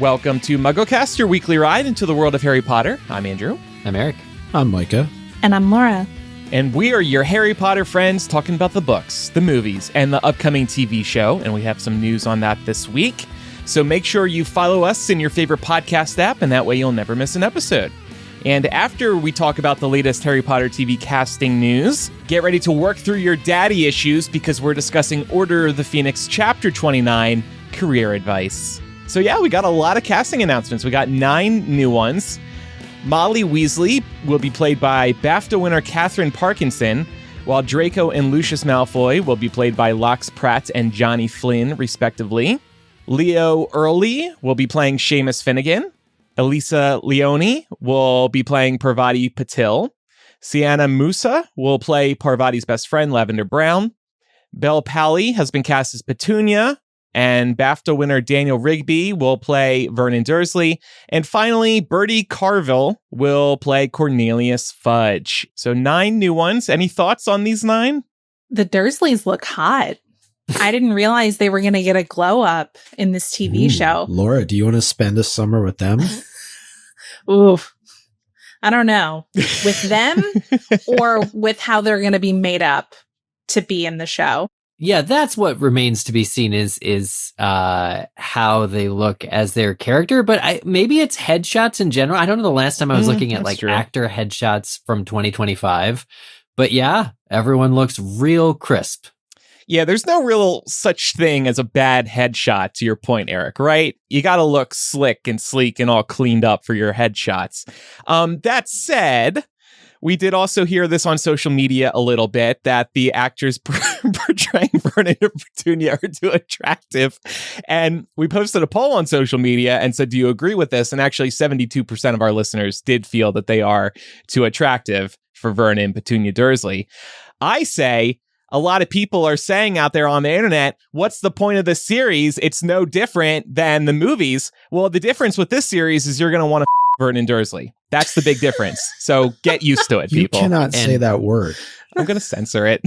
Welcome to MuggleCast, your weekly ride into the world of Harry Potter. I'm Andrew. I'm Eric. I'm Micah. And I'm Laura. And we are your Harry Potter friends talking about the books, the movies, and the upcoming TV show. And we have some news on that this week. So make sure you follow us in your favorite podcast app, and that way you'll never miss an episode. And after we talk about the latest Harry Potter TV casting news, get ready to work through your daddy issues because we're discussing Order of the Phoenix Chapter 29, Career Advice. So yeah, we got a lot of casting announcements. We got 9 new ones. Molly Weasley will be played by BAFTA winner Catherine Parkinson, while Draco and Lucius Malfoy will be played by Lox Pratt and Johnny Flynn, respectively. Leo Early will be playing Seamus Finnegan. Elisa Leone will be playing Parvati Patil. Sienna Musa will play Parvati's best friend, Lavender Brown. Belle Pally has been cast as Petunia. And BAFTA winner Daniel Rigby will play Vernon Dursley. And finally, Bertie Carville will play Cornelius Fudge. So 9 new ones. Any thoughts on these 9? The Dursleys look hot. I didn't realize they were going to get a glow up in this TV show. Laura, do you want to spend a summer with them? Oof. I don't know. With them or with how they're going to be made up to be in the show. Yeah, that's what remains to be seen is how they look as their character. But maybe it's headshots in general. I don't know the last time I was looking at like actor headshots from 2025. But yeah, everyone looks real crisp. Yeah, there's no real such thing as a bad headshot, to your point, Eric, right? You got to look slick and sleek and all cleaned up for your headshots. That said, we did also hear this on social media a little bit, that the actors portraying Vernon and Petunia are too attractive. And we posted a poll on social media and said, do you agree with this? And actually 72% of our listeners did feel that they are too attractive for Vernon and Petunia Dursley. I say a lot of people are saying out there on the internet, what's the point of this series? It's no different than the movies. Well, the difference with this series is you're going to want to Vernon Dursley. That's the big difference. So get used to it, people. You cannot say that word. I'm going to censor it.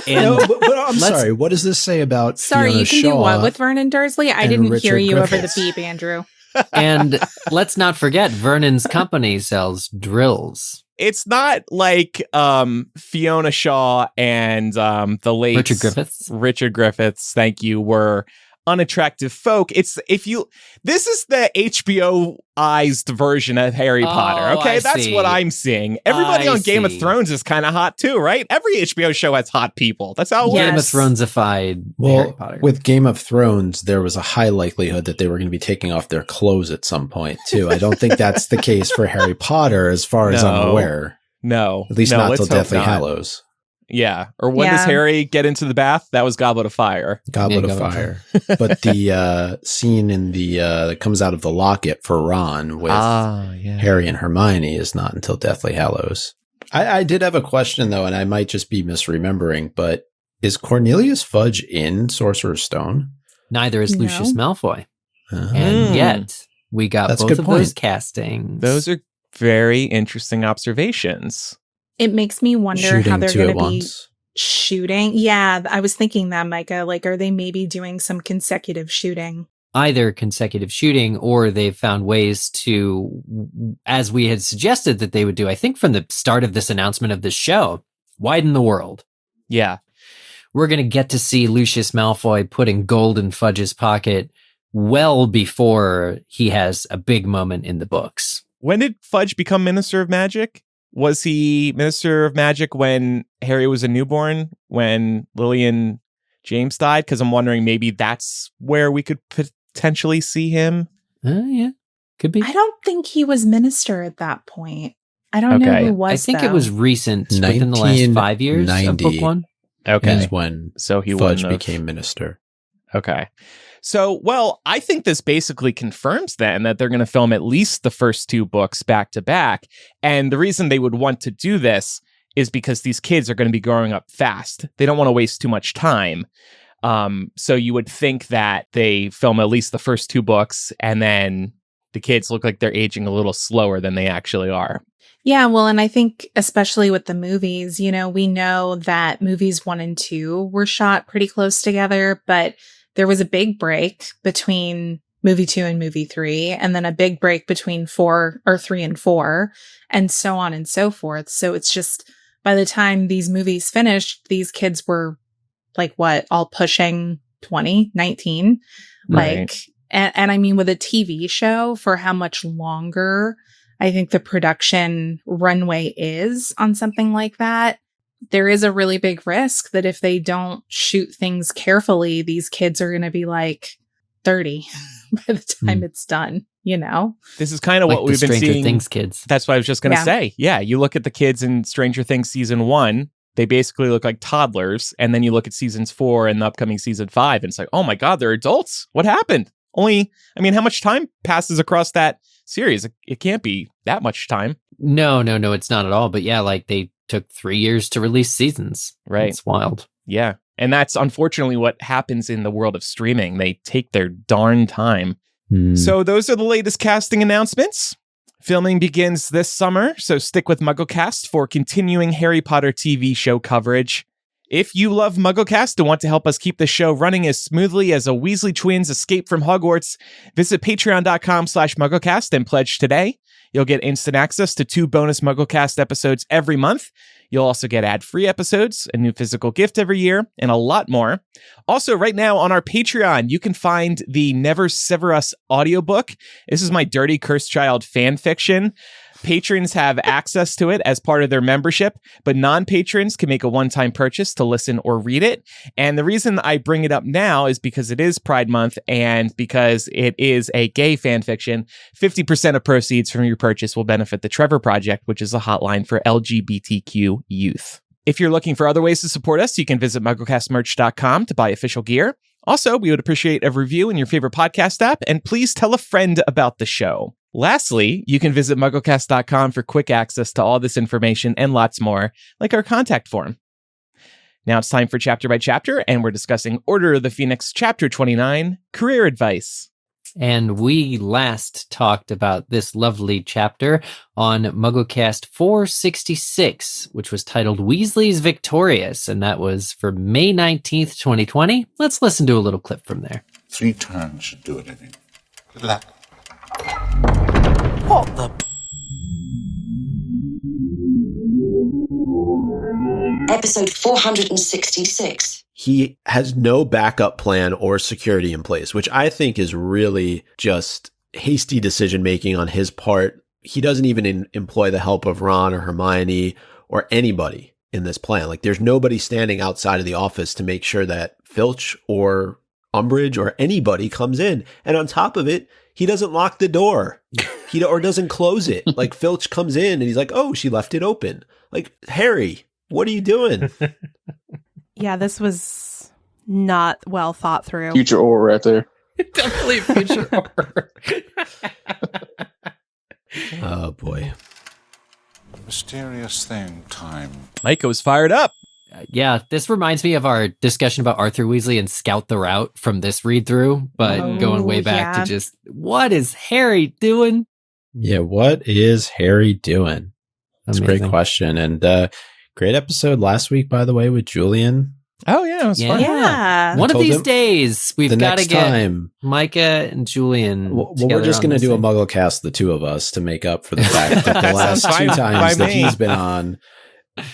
No, but I'm sorry. What does this say about Sorry, Fiona you can Shaw do what with Vernon Dursley? I didn't Richard hear you Griffiths? over the beep, Andrew. And let's not forget, Vernon's company sells drills. It's not like Fiona Shaw and the late Richard Griffiths, thank you, were unattractive folk. This is the HBO-ized version of Harry Potter. Okay, that's what I'm seeing. Everybody on Game of Thrones is kind of hot too, right? Every HBO show has hot people. That's how it works. Game of Thronesified Harry Potter. With Game of Thrones, there was a high likelihood that they were going to be taking off their clothes at some point too. I don't think that's the case for Harry Potter, as far as I'm aware. No, at least not till Deathly Hallows. Yeah. Or when does Harry get into the bath? That was Goblet of Fire. Goblet of Fire. But the scene in the that comes out of the locket for Ron with Harry and Hermione is not until Deathly Hallows. I did have a question, though, and I might just be misremembering, but is Cornelius Fudge in Sorcerer's Stone? Neither is Lucius Malfoy. And yet, we got both of those castings. Those are very interesting observations. It makes me wonder how they're going to be shooting. Yeah, I was thinking that, Micah. Like, are they maybe doing some consecutive shooting? Either consecutive shooting, or they've found ways to, as we had suggested that they would do, I think from the start of this announcement of this show, widen the world. Yeah. We're going to get to see Lucius Malfoy putting gold in Fudge's pocket well before he has a big moment in the books. When did Fudge become Minister of Magic? Was he Minister of Magic when Harry was a newborn, when Lillian James died? Because I'm wondering maybe that's where we could potentially see him. Yeah, could be. I don't think he was minister at that point. I don't know who was. I think it was recent, within the last 5 years of book 1. Okay. Is when Fudge became minister. Okay. So, well, I think this basically confirms then that they're going to film at least the first 2 books back to back. And the reason they would want to do this is because these kids are going to be growing up fast. They don't want to waste too much time. So you would think that they film at least the first 2 books and then the kids look like they're aging a little slower than they actually are. Yeah, well, and I think especially with the movies, we know that movies 1 and 2 were shot pretty close together, but there was a big break between movie 2 and movie 3, and then a big break between 3 and 4, and so on and so forth. So it's just, by the time these movies finished, these kids were like, what, all pushing 20, 19? Right. Like, and I mean, with a TV show, for how much longer I think the production runway is on something like that, there is a really big risk that if they don't shoot things carefully, these kids are going to be like 30 by the time it's done, you know? This is kind of like what we've been Stranger seeing. Things kids. That's what I was just going to say. Yeah, you look at the kids in Stranger Things season 1, they basically look like toddlers. And then you look at seasons 4 and the upcoming season 5, and it's like, oh my God, they're adults. What happened? How much time passes across that series? It can't be that much time. No, it's not at all. But yeah, like they took 3 years to release seasons. Right. It's wild. Yeah. And that's unfortunately what happens in the world of streaming. They take their darn time. So those are the latest casting announcements. Filming begins this summer, so stick with MuggleCast for continuing Harry Potter TV show coverage. If you love MuggleCast and want to help us keep the show running as smoothly as a Weasley twins escape from Hogwarts, visit patreon.com/MuggleCast and pledge today. You'll get instant access to 2 bonus MuggleCast episodes every month. You'll also get ad-free episodes, a new physical gift every year, and a lot more. Also, right now on our Patreon, you can find the Never Sever Us audiobook. This is my Dirty Cursed Child fan fiction. Patrons have access to it as part of their membership, but non-patrons can make a one-time purchase to listen or read it. And the reason I bring it up now is because it is Pride Month and because it is a gay fan fiction. 50% of proceeds from your purchase will benefit the Trevor Project, which is a hotline for LGBTQ youth. If you're looking for other ways to support us, you can visit MuggleCastMerch.com to buy official gear. Also, we would appreciate a review in your favorite podcast app, and please tell a friend about the show. Lastly, you can visit MuggleCast.com for quick access to all this information and lots more, like our contact form. Now it's time for Chapter by Chapter, and we're discussing Order of the Phoenix, Chapter 29, Career Advice. And we last talked about this lovely chapter on MuggleCast 466, which was titled Weasleys Victorious, and that was for May 19th, 2020. Let's listen to a little clip from there. 3 turns should do it, I think. Good luck. What the... Episode 466. He has no backup plan or security in place, which I think is really just hasty decision-making on his part. He doesn't even employ the help of Ron or Hermione or anybody in this plan. Like, there's nobody standing outside of the office to make sure that Filch or Umbridge or anybody comes in. And on top of it, he doesn't lock the door. Or doesn't close it. Like, Filch comes in and he's like, oh, she left it open. Like, Harry, what are you doing? Yeah, this was not well thought through. Future Aura right there. Definitely future horror. Oh, boy. Mysterious thing time. Micah was fired up. Yeah, this reminds me of our discussion about Arthur Weasley and Scout the Route from this read through, but going way back to just, what is Harry doing? Yeah, what is Harry doing? That's Amazing. a great question. And great episode last week, by the way, with Julian. Oh, yeah, it was fun. Yeah. One of told these him days, we've the got to next get time. Micah and Julian. Well, we're just going to do a MuggleCast, the two of us, to make up for the fact that the last Sounds 2 fine times by that me. he's been on,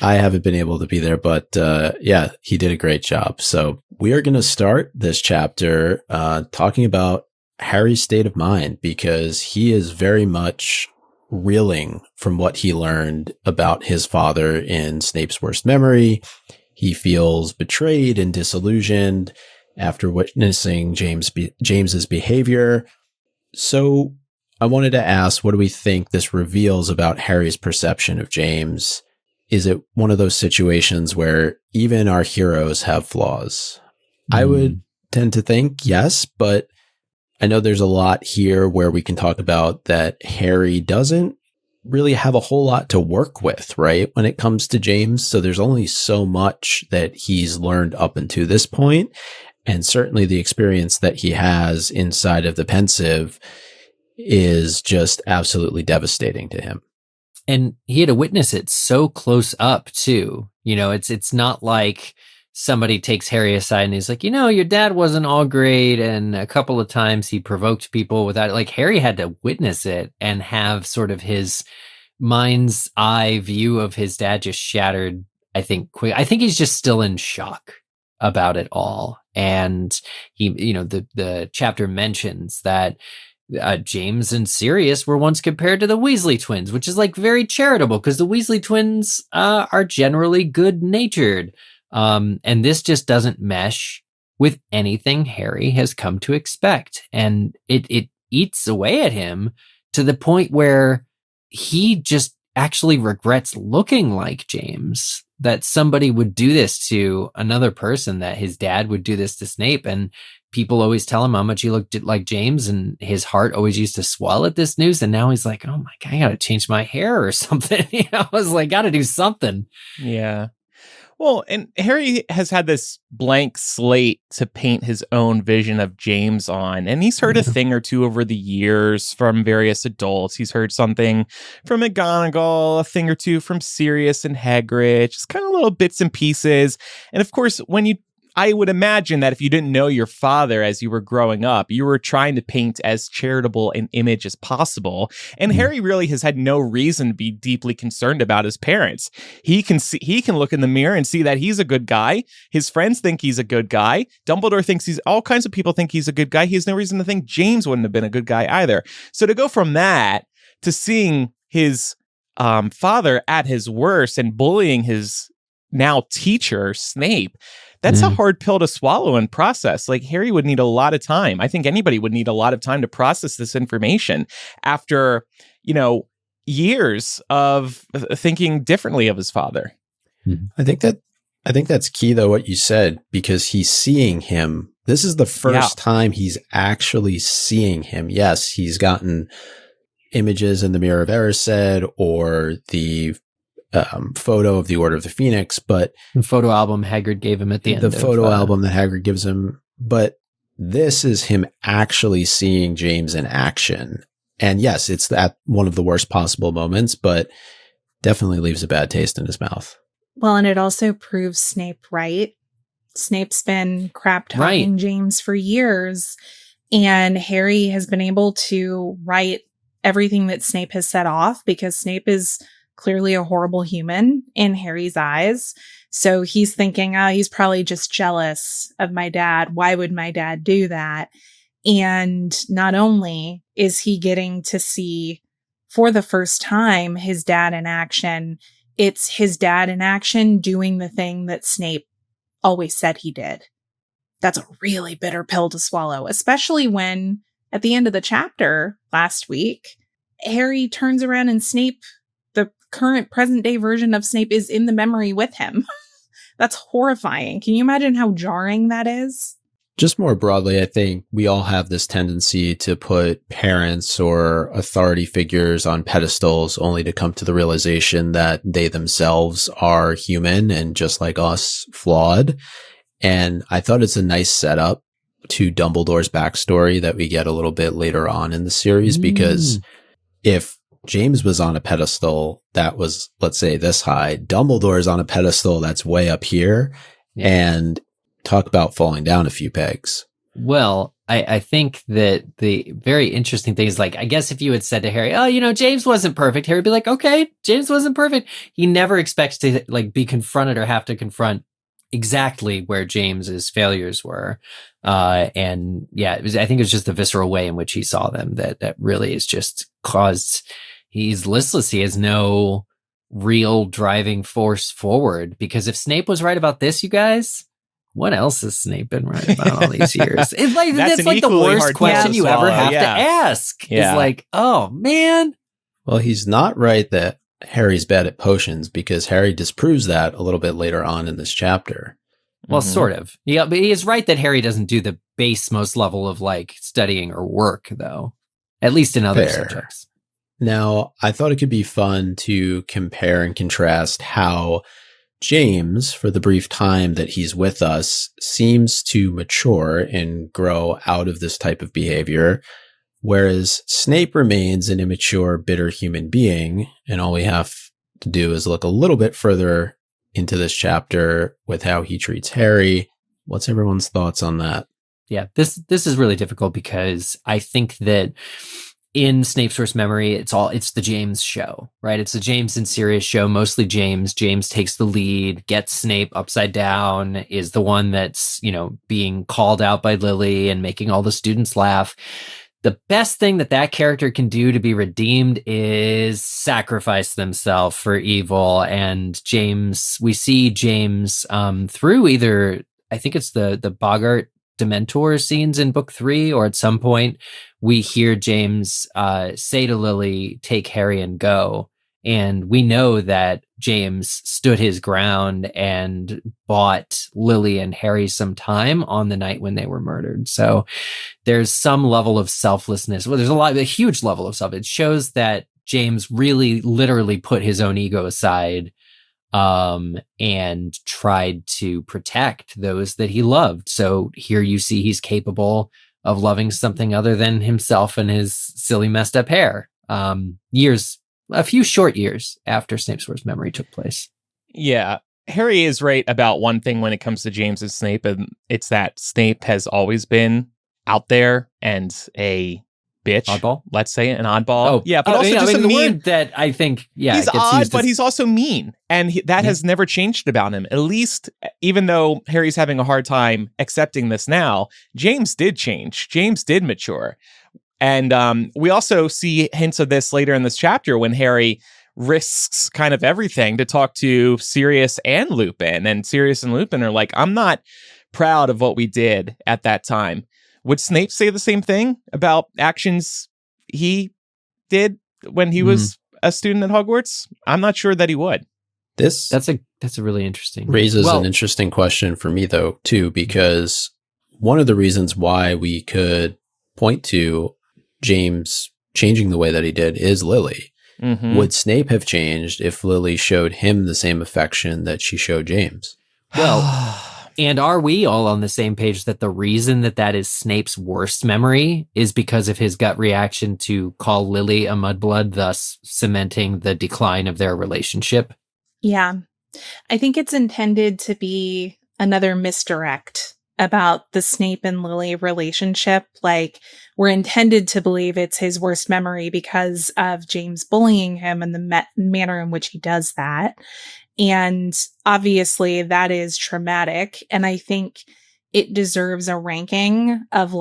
I haven't been able to be there. But yeah, he did a great job. So we are going to start this chapter talking about Harry's state of mind, because he is very much reeling from what he learned about his father in Snape's worst memory. He feels betrayed and disillusioned after witnessing James's behavior. So I wanted to ask, what do we think this reveals about Harry's perception of James? Is it one of those situations where even our heroes have flaws? I would tend to think yes, but I know there's a lot here where we can talk about that Harry doesn't really have a whole lot to work with, right, when it comes to James. So there's only so much that he's learned up until this point. And certainly the experience that he has inside of the Pensive is just absolutely devastating to him. And he had to witness it so close up too. You know, it's not like somebody takes Harry aside and he's like, your dad wasn't all great, and a couple of times he provoked people without, like, Harry had to witness it and have sort of his mind's eye view of his dad just shattered, I think, quick. I think he's just still in shock about it all. And he, the chapter mentions that James and Sirius were once compared to the Weasley twins, which is like very charitable because the Weasley twins are generally good natured. And this just doesn't mesh with anything Harry has come to expect. And it eats away at him to the point where he just actually regrets looking like James, that somebody would do this to another person, that his dad would do this to Snape. And people always tell him how much he looked like James, and his heart always used to swell at this news. And now he's like, oh my God, I got to change my hair or something. I was like, got to do something. Yeah. Well, and Harry has had this blank slate to paint his own vision of James on, and he's heard a thing or two over the years from various adults. He's heard something from McGonagall, a thing or two from Sirius and Hagrid, just kind of little bits and pieces. And of course, I would imagine that if you didn't know your father as you were growing up, you were trying to paint as charitable an image as possible. And Harry really has had no reason to be deeply concerned about his parents. He can look in the mirror and see that he's a good guy. His friends think he's a good guy. Dumbledore thinks all kinds of people think he's a good guy. He has no reason to think James wouldn't have been a good guy either. So to go from that to seeing his father at his worst and bullying his now teacher, Snape, that's a hard pill to swallow and process. Like, Harry would need a lot of time. I think anybody would need a lot of time to process this information after, years of thinking differently of his father. I think that's key, though, what you said, because he's seeing him. This is the first time he's actually seeing him. Yes, he's gotten images in the Mirror of Erised or the photo of the Order of the Phoenix, but the photo album Hagrid gave him at the end. The photo album that Hagrid gives him, but this is him actually seeing James in action. And yes, it's at one of the worst possible moments, but definitely leaves a bad taste in his mouth. Well, and it also proves Snape right. Snape's been crap talking James for years, and Harry has been able to right everything that Snape has set off, because Snape is clearly a horrible human in Harry's eyes. So he's thinking, he's probably just jealous of my dad. Why would my dad do that? And not only is he getting to see for the first time his dad in action, it's his dad in action doing the thing that Snape always said he did. That's a really bitter pill to swallow, especially when at the end of the chapter last week, Harry turns around and Snape, the current present day version of Snape, is in the memory with him. That's horrifying. Can you imagine how jarring that is? Just more broadly, I think we all have this tendency to put parents or authority figures on pedestals only to come to the realization that they themselves are human and just like us, flawed. And I thought it's a nice setup to Dumbledore's backstory that we get a little bit later on in the series, because if James was on a pedestal that was, let's say, this high, Dumbledore's on a pedestal that's way up here, and talk about falling down a few pegs. Well, I think that the very interesting thing is, like, I guess if you had said to Harry, James wasn't perfect, Harry would be like, okay, James wasn't perfect. He never expects to be confronted or have to confront exactly where James's failures were. And yeah, I think it was just the visceral way in which he saw them that really is just caused, he's listless. He has no real driving force forward, because if Snape was right about this, you guys, what else has Snape been right about all these years? It's like, that's like the worst question you ever have to ask. Yeah. It's like, oh man. Well, he's not right that Harry's bad at potions, because Harry disproves that a little bit later on in this chapter. Well, sort of. Yeah, but he is right that Harry doesn't do the base most level of studying or work, though. At least in other subjects. Now, I thought it could be fun to compare and contrast how James, for the brief time that he's with us, seems to mature and grow out of this type of behavior, whereas Snape remains an immature, bitter human being, and all we have to do is look a little bit further into this chapter with how he treats Harry. What's everyone's thoughts on that? Yeah, this is really difficult because I think that in Snape's Worst Memory, it's the James show, right? It's the James and Sirius show, mostly James. James takes the lead, gets Snape upside down, is the one that's, being called out by Lily and making all the students laugh. The best thing that character can do to be redeemed is sacrifice themselves for evil. And we see James through either, I think it's the Boggart Dementor scenes in book 3, or at some point we hear James say to Lily, take Harry and go. And we know that James stood his ground and bought Lily and Harry some time on the night when they were murdered. So there's some level of selflessness. Well, there's a huge level of self. It shows that James really literally put his own ego aside and tried to protect those that he loved. So here you see he's capable of loving something other than himself and his silly messed up hair. A few short years after Snape's Worst Memory took place. Yeah, Harry is right about one thing when it comes to James and Snape, and it's that Snape has always been out there and a bitch. Oddball? Let's say an oddball. Oh, yeah, but also just a mean. Word that I think, he's odd, but he's also mean, and that has never changed about him. At least, even though Harry's having a hard time accepting this now, James did change. James did mature. And we also see hints of this later in this chapter when Harry risks kind of everything to talk to Sirius and Lupin. And Sirius and Lupin are like, I'm not proud of what we did at that time. Would Snape say the same thing about actions he did when he was a student at Hogwarts? I'm not sure that he would. That's a really interesting. Raises an interesting question for me, though, too, because one of the reasons why we could point to James changing the way that he did is Lily. Mm-hmm. Would Snape have changed if Lily showed him the same affection that she showed James? Well, and are we all on the same page that the reason that is Snape's worst memory is because of his gut reaction to call Lily a mudblood, thus cementing the decline of their relationship? Yeah. I think it's intended to be another misdirect about the Snape and Lily relationship. Like, we're intended to believe it's his worst memory because of James bullying him and the manner in which he does that. And obviously that is traumatic. And I think it deserves a ranking of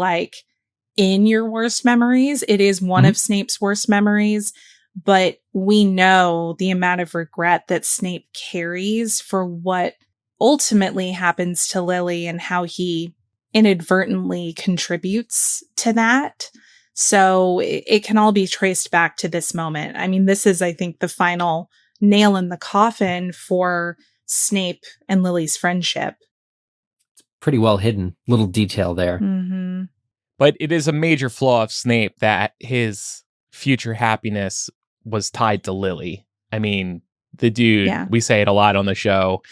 in your worst memories. It is one of Snape's worst memories, but we know the amount of regret that Snape carries for what ultimately happens to Lily and how he inadvertently contributes to that. So it can all be traced back to this moment. I mean, this is, I think, the final nail in the coffin for Snape and Lily's friendship. It's pretty well hidden. Little detail there. Mm-hmm. But it is a major flaw of Snape that his future happiness was tied to Lily. I mean, the dude, we say it a lot on the show,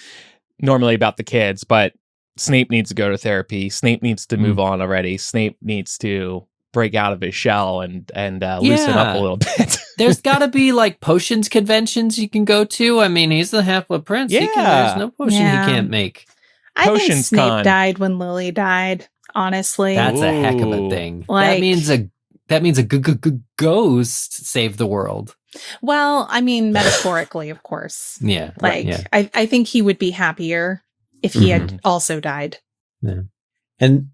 normally about the kids, but Snape needs to go to therapy. Snape needs to move on already. Snape needs to break out of his shell and loosen up a little bit. There's got to be potions conventions you can go to. I mean, he's the Half-Blood Prince. Yeah. There's no potion he can't make. I think Snape died when Lily died, honestly. That's a heck of a thing. That means a ghost saved the world. Well, I mean, metaphorically, of course. Yeah. I think he would be happier if he had also died. Yeah. And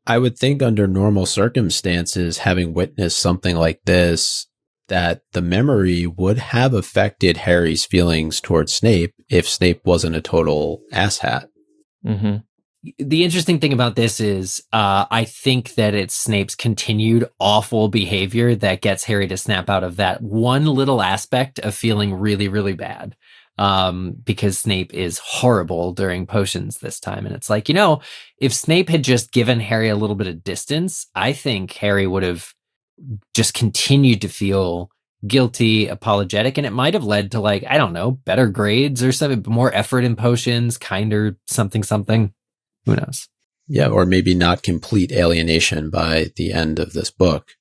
I would think under normal circumstances, having witnessed something like this, that the memory would have affected Harry's feelings towards Snape if Snape wasn't a total asshat. Mm-hmm. The interesting thing about this is I think that it's Snape's continued awful behavior that gets Harry to snap out of that one little aspect of feeling really, really bad. Because Snape is horrible during potions this time. And it's if Snape had just given Harry a little bit of distance, I think Harry would have just continued to feel guilty, apologetic, and it might have led to I don't know, better grades or something, more effort in potions, kinder something. Who knows? Yeah, or maybe not complete alienation by the end of this book,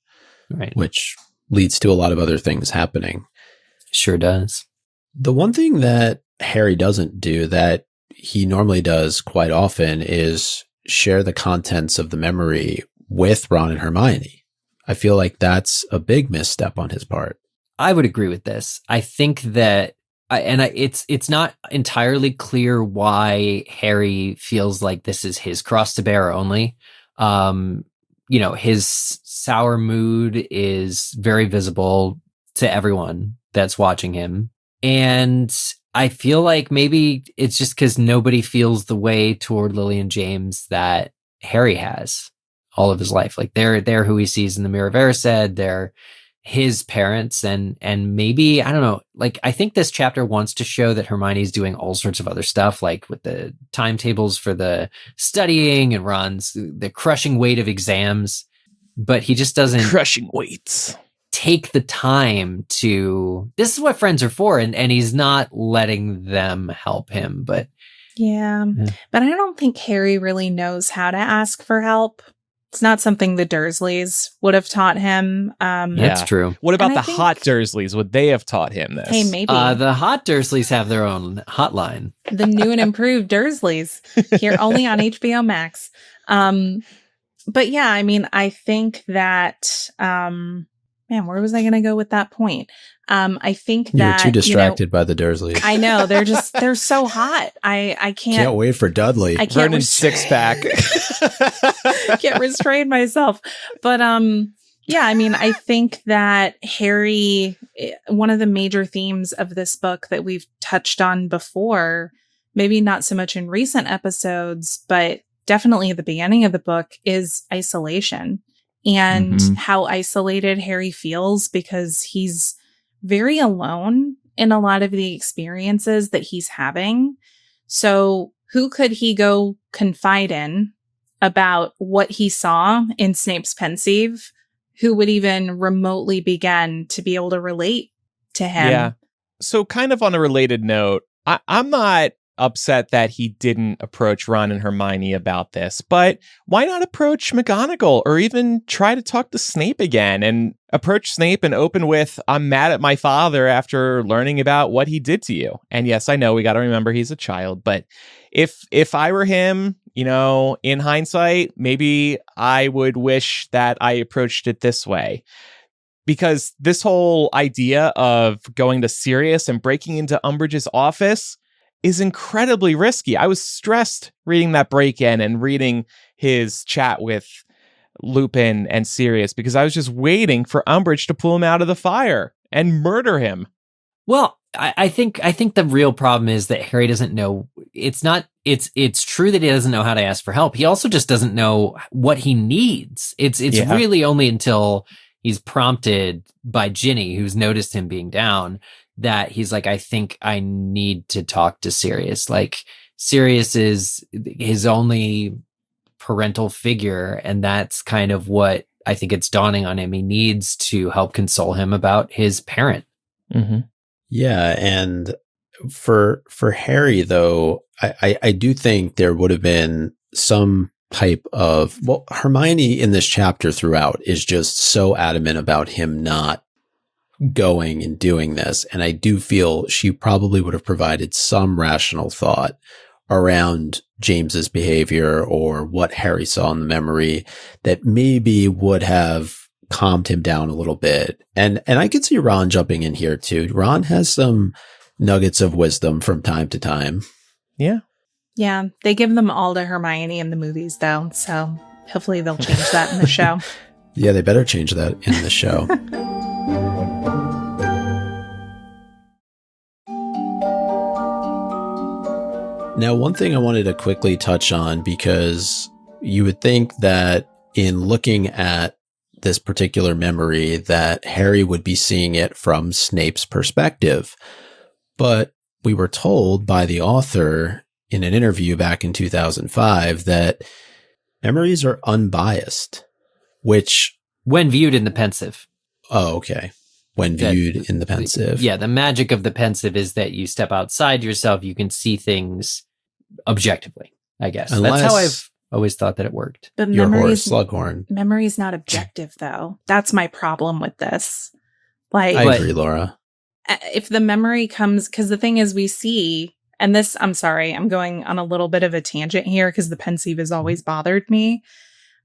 right? Which leads to a lot of other things happening. Sure does. The one thing that Harry doesn't do that he normally does quite often is share the contents of the memory with Ron and Hermione. I feel like that's a big misstep on his part. I would agree with this. I think that it's not entirely clear why Harry feels like this is his cross to bear only. His sour mood is very visible to everyone that's watching him. And I feel like maybe it's just because nobody feels the way toward Lily and James that Harry has all of his life. Like they're who he sees in the Mirror of Erised. They're his parents, and maybe, I don't know, like I think this chapter wants to show that Hermione's doing all sorts of other stuff, like with the timetables for the studying and Ron's the crushing weight of exams, but he just doesn't crushing weights take the time to, this is what friends are for, and he's not letting them help him. But but I don't think Harry really knows how to ask for help. It's not something the Dursleys would have taught him. That's true. What about the hot Dursleys? Would they have taught him this? Hey, maybe. The hot Dursleys have their own hotline. The new and improved Dursleys here only on HBO Max. But yeah, I mean, I think that, man, where was I going to go with that point? I think that you were too distracted by the Dursleys. I know they're so hot. I can't wait for Dudley. I can't Vernon's six pack. Can't restrain myself. But yeah, I mean, I think that Harry, one of the major themes of this book that we've touched on before, maybe not so much in recent episodes, but definitely at the beginning of the book, is isolation and how isolated Harry feels because he's very alone in a lot of the experiences that he's having. So who could he go confide in about what he saw in Snape's Pensieve? Who would even remotely begin to be able to relate to him? Yeah. So kind of on a related note, I'm not upset that he didn't approach Ron and Hermione about this, but why not approach McGonagall or even try to talk to Snape again and approach Snape and open with, I'm mad at my father after learning about what he did to you. And yes, I know we got to remember he's a child, but if I were him, in hindsight, maybe I would wish that I approached it this way. Because this whole idea of going to Sirius and breaking into Umbridge's office is incredibly risky. I was stressed reading that break-in and reading his chat with Lupin and Sirius because I was just waiting for Umbridge to pull him out of the fire and murder him. Well, I think the real problem is that Harry doesn't know. It's true that he doesn't know how to ask for help. He also just doesn't know what he needs. It's really only until he's prompted by Ginny, who's noticed him being down, that he's like, I think I need to talk to Sirius. Like, Sirius is his only parental figure, and that's kind of what I think it's dawning on him. He needs to help console him about his parent. Mm-hmm. Yeah, and for Harry, though, I do think there would have been some type of, Hermione in this chapter throughout is just so adamant about him not going and doing this. And I do feel she probably would have provided some rational thought around James's behavior or what Harry saw in the memory that maybe would have calmed him down a little bit. And I could see Ron jumping in here too. Ron has some nuggets of wisdom from time to time. Yeah. Yeah. They give them all to Hermione in the movies though. So hopefully they'll change that in the show. Yeah, they better change that in the show. Now, one thing I wanted to quickly touch on, because you would think that in looking at this particular memory that Harry would be seeing it from Snape's perspective. But we were told by the author in an interview back in 2005 that memories are unbiased, which... when viewed in the Pensieve. Oh, okay. When viewed in the Pensieve. Yeah, the magic of the Pensieve is that you step outside yourself, you can see things objectively, I guess. That's how I've always thought that it worked. But your horse, Slughorn. Memory's not objective, though. That's my problem with this. Like, I agree, Laura. if the memory comes, because the thing is we see, and this, I'm sorry, I'm going on a little bit of a tangent here because the pensieve has always bothered me.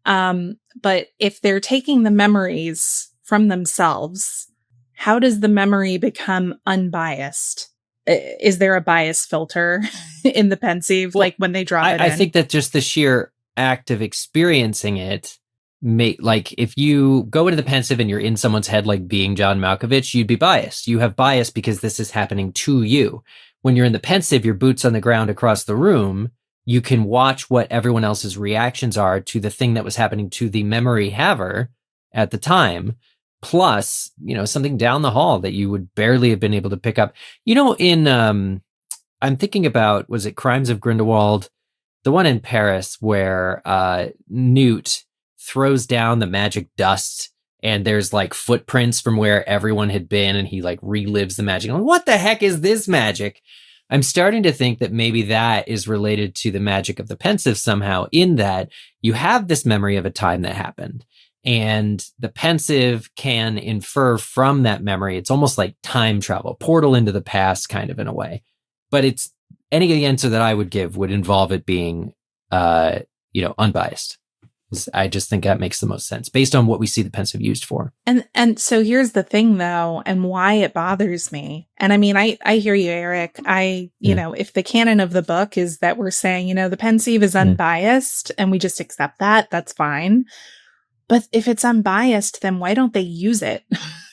But if they're taking the memories from themselves, how does the memory become unbiased? Is there a bias filter in the pensieve, like when they drop it in? I think that just the sheer act of experiencing it, like if you go into the pensieve and you're in someone's head, like being John Malkovich, you'd be biased. You have bias because this is happening to you. When you're in the pensieve, your boots on the ground across the room, you can watch what everyone else's reactions are to the thing that was happening to the memory haver at the time. Plus, something down the hall that you would barely have been able to pick up. I'm thinking about, was it Crimes of Grindelwald? The one in Paris where Newt throws down the magic dust and there's like footprints from where everyone had been and he like relives the magic. I'm like, what the heck is this magic? I'm starting to think that maybe that is related to the magic of the pensieve somehow, in that you have this memory of a time that happened. And the pensieve can infer from that memory. It's almost like time travel, portal into the past kind of in a way. But it's any answer that I would give would involve it being, unbiased. I just think that makes the most sense based on what we see the pensieve used for. And so here's the thing though, and why it bothers me. And I mean, I hear you, Eric. If the canon of the book is that we're saying, the pensieve is unbiased and we just accept that, that's fine. But if it's unbiased, then why don't they use it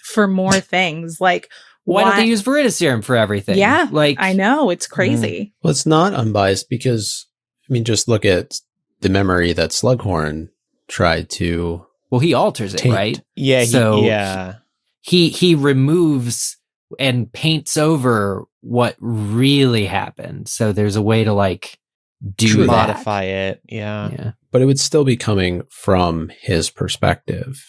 for more things? Like, why don't they use Veritaserum for everything? Yeah, I know, it's crazy. Well, it's not unbiased because, just look at the memory that Slughorn tried to. Well, he alters it, right? Yeah. He removes and paints over what really happened. So there's a way to modify it. Yeah. But it would still be coming from his perspective.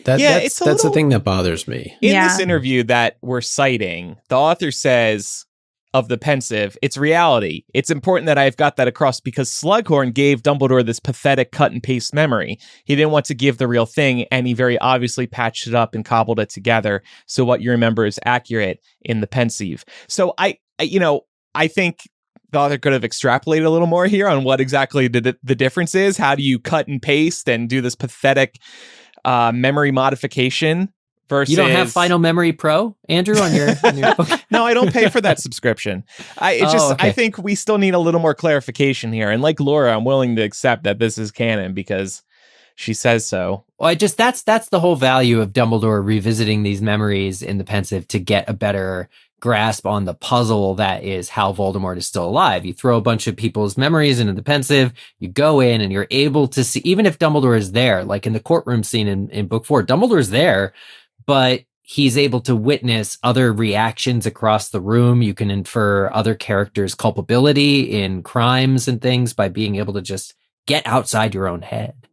That's the thing that bothers me. In this interview that we're citing, the author says of the pensieve, it's reality. It's important that I've got that across because Slughorn gave Dumbledore this pathetic cut and paste memory. He didn't want to give the real thing, and he very obviously patched it up and cobbled it together. So what you remember is accurate in the pensieve. So I think the author could have extrapolated a little more here on what exactly the difference is. How do you cut and paste and do this pathetic memory modification versus... You don't have Final Memory Pro, Andrew, on your book? No, I don't pay for that subscription. I think we still need a little more clarification here. And like Laura, I'm willing to accept that this is canon because she says so. Well, that's the whole value of Dumbledore revisiting these memories in the pensieve to get a better grasp on the puzzle that is how Voldemort is still alive. You throw a bunch of people's memories into the pensieve, you go in and you're able to see, even if Dumbledore is there, like in the courtroom scene in book 4, Dumbledore's there, but he's able to witness other reactions across the room. You can infer other characters' culpability in crimes and things by being able to just get outside your own head.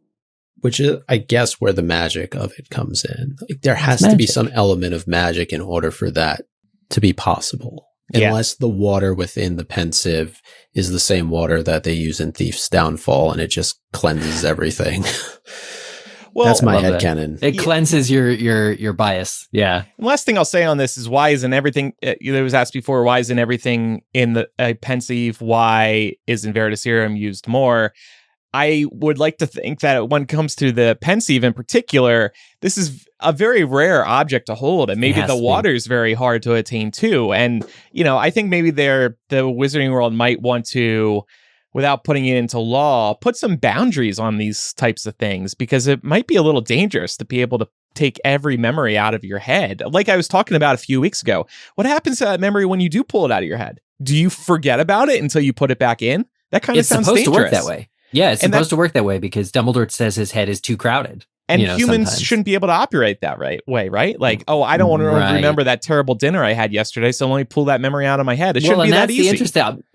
Which is, I guess, where the magic of it comes in. Like, there has to be some element of magic in order for that to be possible. Unless the water within the pensieve is the same water that they use in Thief's Downfall and it just cleanses everything. Well, that's my headcanon. It cleanses your bias. Yeah. Last thing I'll say on this is why isn't everything, it was asked before, why isn't everything in the pensieve, why isn't Veritaserum used more? I would like to think that when it comes to the pensieve in particular, this is a very rare object to hold, and maybe the water is very hard to attain too. And, I think maybe the Wizarding World might want to, without putting it into law, put some boundaries on these types of things, because it might be a little dangerous to be able to take every memory out of your head. Like I was talking about a few weeks ago, what happens to that memory when you do pull it out of your head? Do you forget about it until you put it back in? That kind of sounds dangerous. It's supposed to work that way. Yeah, it's supposed to work that way because Dumbledore says his head is too crowded. And humans shouldn't be able to operate that way, right? Like, I don't want to remember that terrible dinner I had yesterday, so let me pull that memory out of my head. It shouldn't be that easy.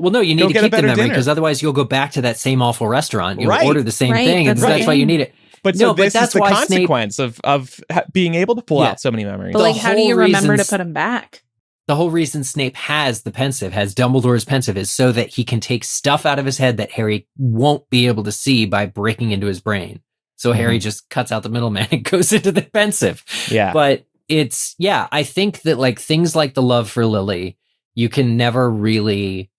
No, you need to keep the memory because otherwise you'll go back to that same awful restaurant. You'll order the same thing, and that's why you need it. But this is the consequence of being able to pull out so many memories. But how do you remember to put them back? The whole reason Snape has the pensieve, has Dumbledore's pensieve, is so that he can take stuff out of his head that Harry won't be able to see by breaking into his brain. So Harry just cuts out the middleman and goes into the pensieve. Yeah. But I think that like things like the love for Lily, you can never really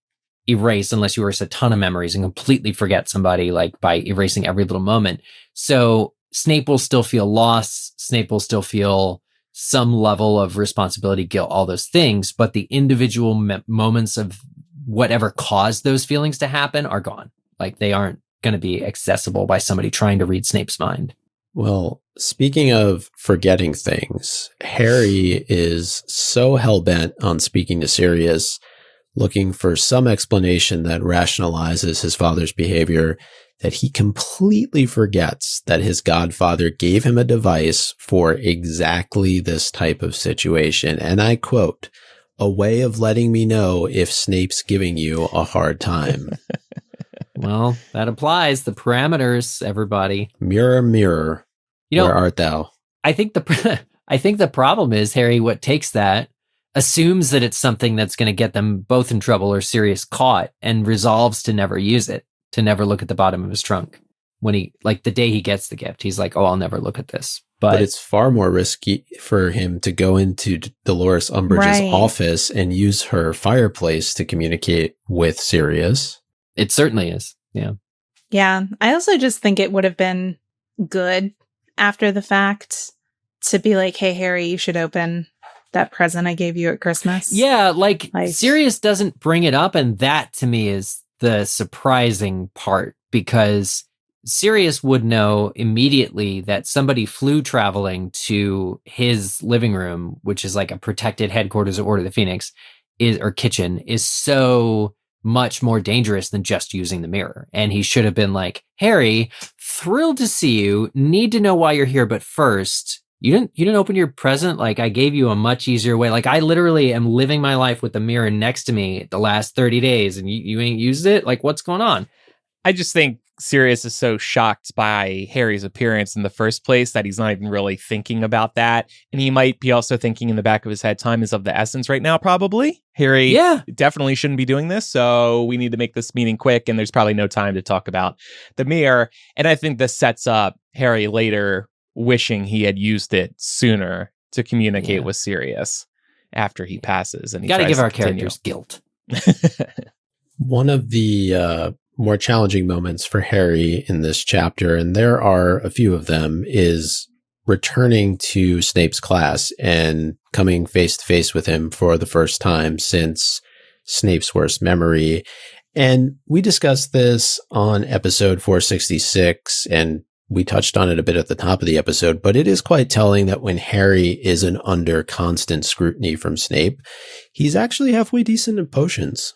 erase unless you erase a ton of memories and completely forget somebody, like by erasing every little moment. So Snape will still feel loss. Snape will still feel some level of responsibility, guilt, all those things. But the individual moments of whatever caused those feelings to happen are gone. Like they aren't going to be accessible by somebody trying to read Snape's mind. Well, speaking of forgetting things, Harry is so hell-bent on speaking to Sirius, looking for some explanation that rationalizes his father's behavior, that he completely forgets that his godfather gave him a device for exactly this type of situation. And I quote, "A way of letting me know if Snape's giving you a hard time." Well, that applies. The parameters, everybody. Mirror, mirror, where art thou? I think the problem is, Harry, what takes that assumes that it's something that's going to get them both in trouble or Sirius caught, and resolves to never use it, to never look at the bottom of his trunk. When he, like the day he gets the gift, he's like, oh, I'll never look at this. But it's far more risky for him to go into Dolores Umbridge's office and use her fireplace to communicate with Sirius. It certainly is. Yeah. Yeah. I also just think it would have been good after the fact to be like, hey, Harry, you should open that present I gave you at Christmas. Yeah. Like Sirius doesn't bring it up. And that to me is the surprising part, because Sirius would know immediately that somebody flew traveling to his living room, which is like a protected headquarters of Order of the Phoenix, or kitchen, is so much more dangerous than just using the mirror. And he should have been like, Harry, thrilled to see you, need to know why you're here, but first, you didn't open your present. Like, I gave you a much easier way. Like, I literally am living my life with the mirror next to me the last 30 days and you ain't used it. Like, what's going on? I just think Sirius is so shocked by Harry's appearance in the first place that he's not even really thinking about that. And he might be also thinking in the back of his head, time is of the essence right now, probably. Harry definitely shouldn't be doing this, so we need to make this meeting quick, and there's probably no time to talk about the mirror. And I think this sets up Harry later wishing he had used it sooner to communicate with Sirius after he passes. And he got to give our characters guilt. One of the more challenging moments for Harry in this chapter, and there are a few of them, is returning to Snape's class and coming face to face with him for the first time since Snape's worst memory. And we discussed this on episode 466, and we touched on it a bit at the top of the episode, but it is quite telling that when Harry isn't under constant scrutiny from Snape, he's actually halfway decent at potions.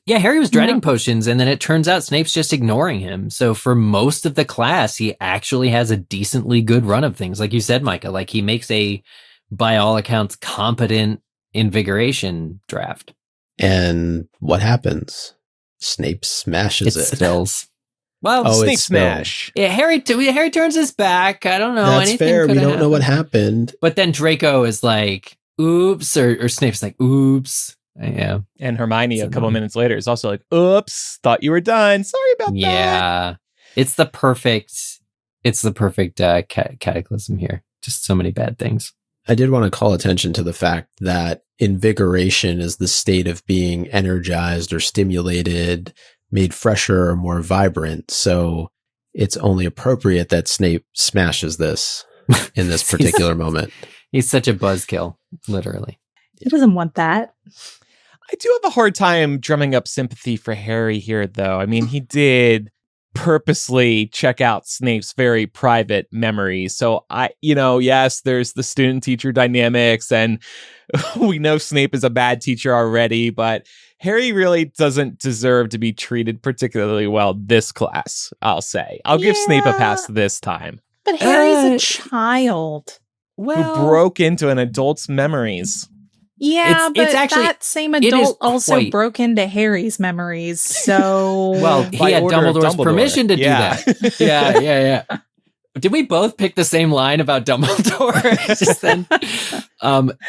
Yeah, Harry was dreading potions, and then it turns out Snape's just ignoring him. So for most of the class, he actually has a decently good run of things. Like you said, Micah, like he makes a, by all accounts, competent invigoration draft. And what happens? Snape smashes it. Spills. Well, Snape smash. Yeah, Harry turns his back. I don't know. That's anything fair. We don't happened. know what happened. But then Draco is like, oops, or Snape's like, oops. Yeah. And Hermione a couple of minutes later is also like, oops, thought you were done. Sorry about that. Yeah. It's the perfect cataclysm here. Just so many bad things. I did want to call attention to the fact that invigoration is the state of being energized or stimulated, made fresher or more vibrant. So it's only appropriate that Snape smashes this in this particular moment. He's such a buzzkill, literally. He doesn't want that. I do have a hard time drumming up sympathy for Harry here, though. I mean, he did purposely check out Snape's very private memories. So yes, there's the student-teacher dynamics, and we know Snape is a bad teacher already, but Harry really doesn't deserve to be treated particularly well this class, I'll say. I'll give Snape a pass this time. But Harry's a child. Who broke into an adult's memories. Yeah, it's actually, that same adult also broke into Harry's memories, so... Well, he had Dumbledore's permission to do that. Yeah. Did we both pick the same line about Dumbledore? Just then?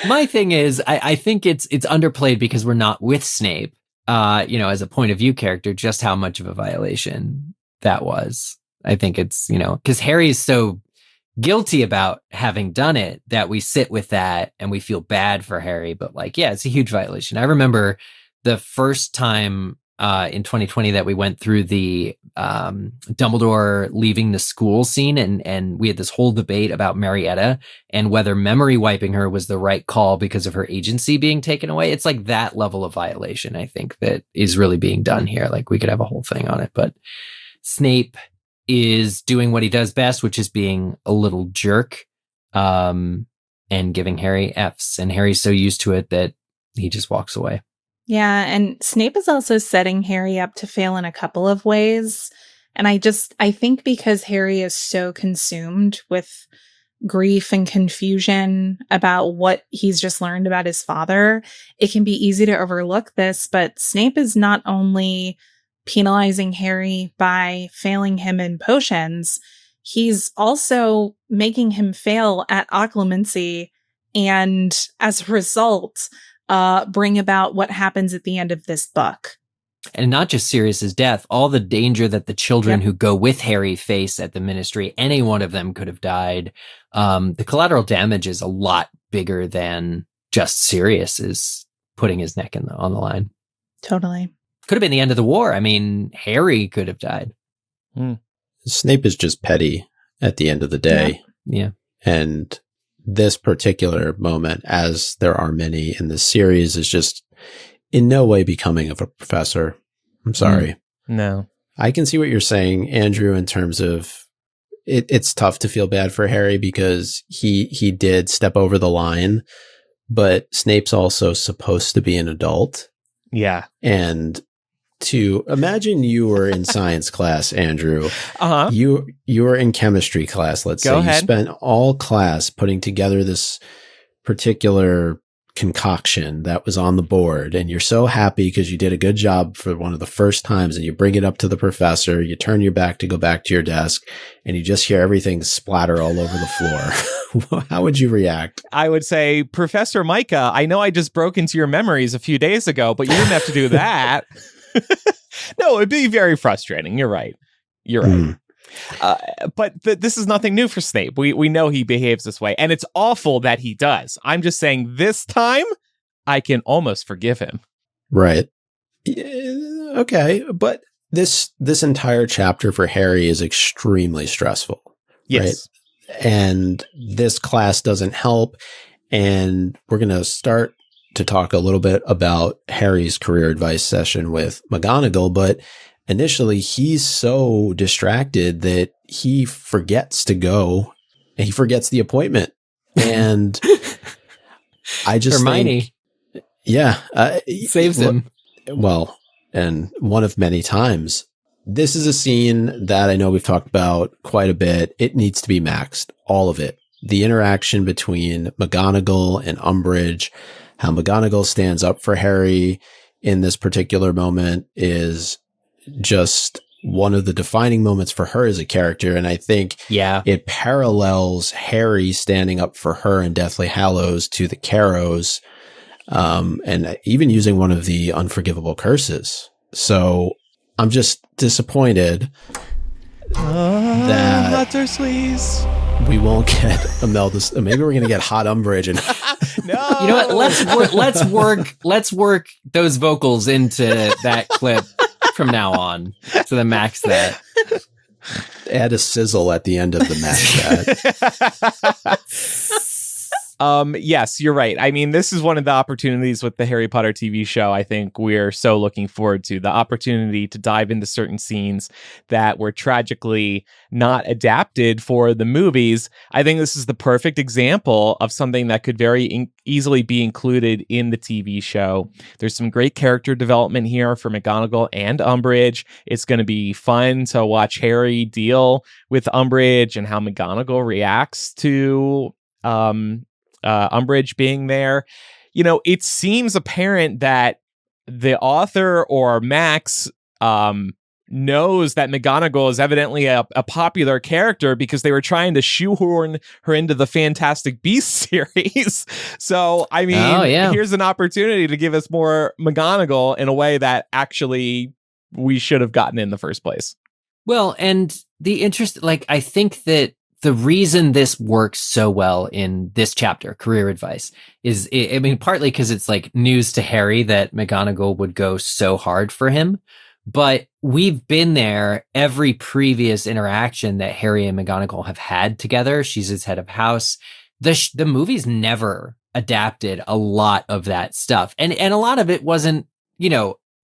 My thing is, I think it's underplayed because we're not with Snape, as a point of view character, just how much of a violation that was. I think it's, because Harry's so guilty about having done it, that we sit with that and we feel bad for Harry. But like, yeah, it's a huge violation. I remember the first time in 2020 that we went through the Dumbledore leaving the school scene, and we had this whole debate about Marietta and whether memory wiping her was the right call because of her agency being taken away. It's like that level of violation, I think, that is really being done here. Like, we could have a whole thing on it, but Snape is doing what he does best, which is being a little jerk, and giving Harry Fs, and Harry's so used to it that he just walks away. Yeah, and Snape is also setting Harry up to fail in a couple of ways. And I think because Harry is so consumed with grief and confusion about what he's just learned about his father, it can be easy to overlook this, but Snape is not only penalizing Harry by failing him in potions, he's also making him fail at occlumency, and as a result, bring about what happens at the end of this book. And not just Sirius's death, all the danger that the children who go with Harry face at the Ministry, any one of them could have died. The collateral damage is a lot bigger than just Sirius is putting his neck on the line. Totally. Could have been the end of the war. I mean, Harry could have died. Snape is just petty at the end of the day. Yeah. And this particular moment, as there are many in this series, is just in no way becoming of a professor. I'm sorry. No. I can see what you're saying, Andrew, in terms of it's tough to feel bad for Harry because he did step over the line, but Snape's also supposed to be an adult. Yeah. And to imagine you were in science class, Andrew. Uh-huh. You were in chemistry class, let's Go say. ahead. You spent all class putting together this particular concoction that was on the board, and you're so happy because you did a good job for one of the first times, and you bring it up to the professor, you turn your back to go back to your desk, and you just hear everything splatter all over the floor. How would you react? I would say, Professor Micah, I know I just broke into your memories a few days ago, but you didn't have to do that. No, it'd be very frustrating. You're right. But this is nothing new for Snape. We know he behaves this way, and it's awful that he does. I'm just saying this time, I can almost forgive him. Right. Okay. But this entire chapter for Harry is extremely stressful. Yes. Right? And this class doesn't help. And we're going to start to talk a little bit about Harry's career advice session with McGonagall, but initially he's so distracted that he forgets to go and he forgets the appointment. And I just Hermione. Saves him. Well, and one of many times. This is a scene that I know we've talked about quite a bit. It needs to be maxed, all of it. The interaction between McGonagall and Umbridge, how McGonagall stands up for Harry in this particular moment is just one of the defining moments for her as a character. And I think it parallels Harry standing up for her in Deathly Hallows to the Carrows, and even using one of the unforgivable curses. So I'm just disappointed that Dursleys. We won't get Imelda. Maybe we're going to get Hot Umbridge. And no, you know what? Let's work those vocals into that clip from now on. So then max that. Add a sizzle at the end of the match. Yes, you're right. I mean, this is one of the opportunities with the Harry Potter TV show I think we're so looking forward to. The opportunity to dive into certain scenes that were tragically not adapted for the movies. I think this is the perfect example of something that could very easily be included in the TV show. There's some great character development here for McGonagall and Umbridge. It's going to be fun to watch Harry deal with Umbridge and how McGonagall reacts to Umbridge being there. You know, it seems apparent that the author or Max knows that McGonagall is evidently a popular character because they were trying to shoehorn her into the Fantastic Beasts series. So, I mean, here's an opportunity to give us more McGonagall in a way that actually we should have gotten in the first place. Well, and the interest, like, I think that the reason this works so well in this chapter, career advice, is, I mean, partly because it's like news to Harry that McGonagall would go so hard for him. But we've been there every previous interaction that Harry and McGonagall have had together. She's his head of house. The movie's never adapted a lot of that stuff. And a lot of it wasn't,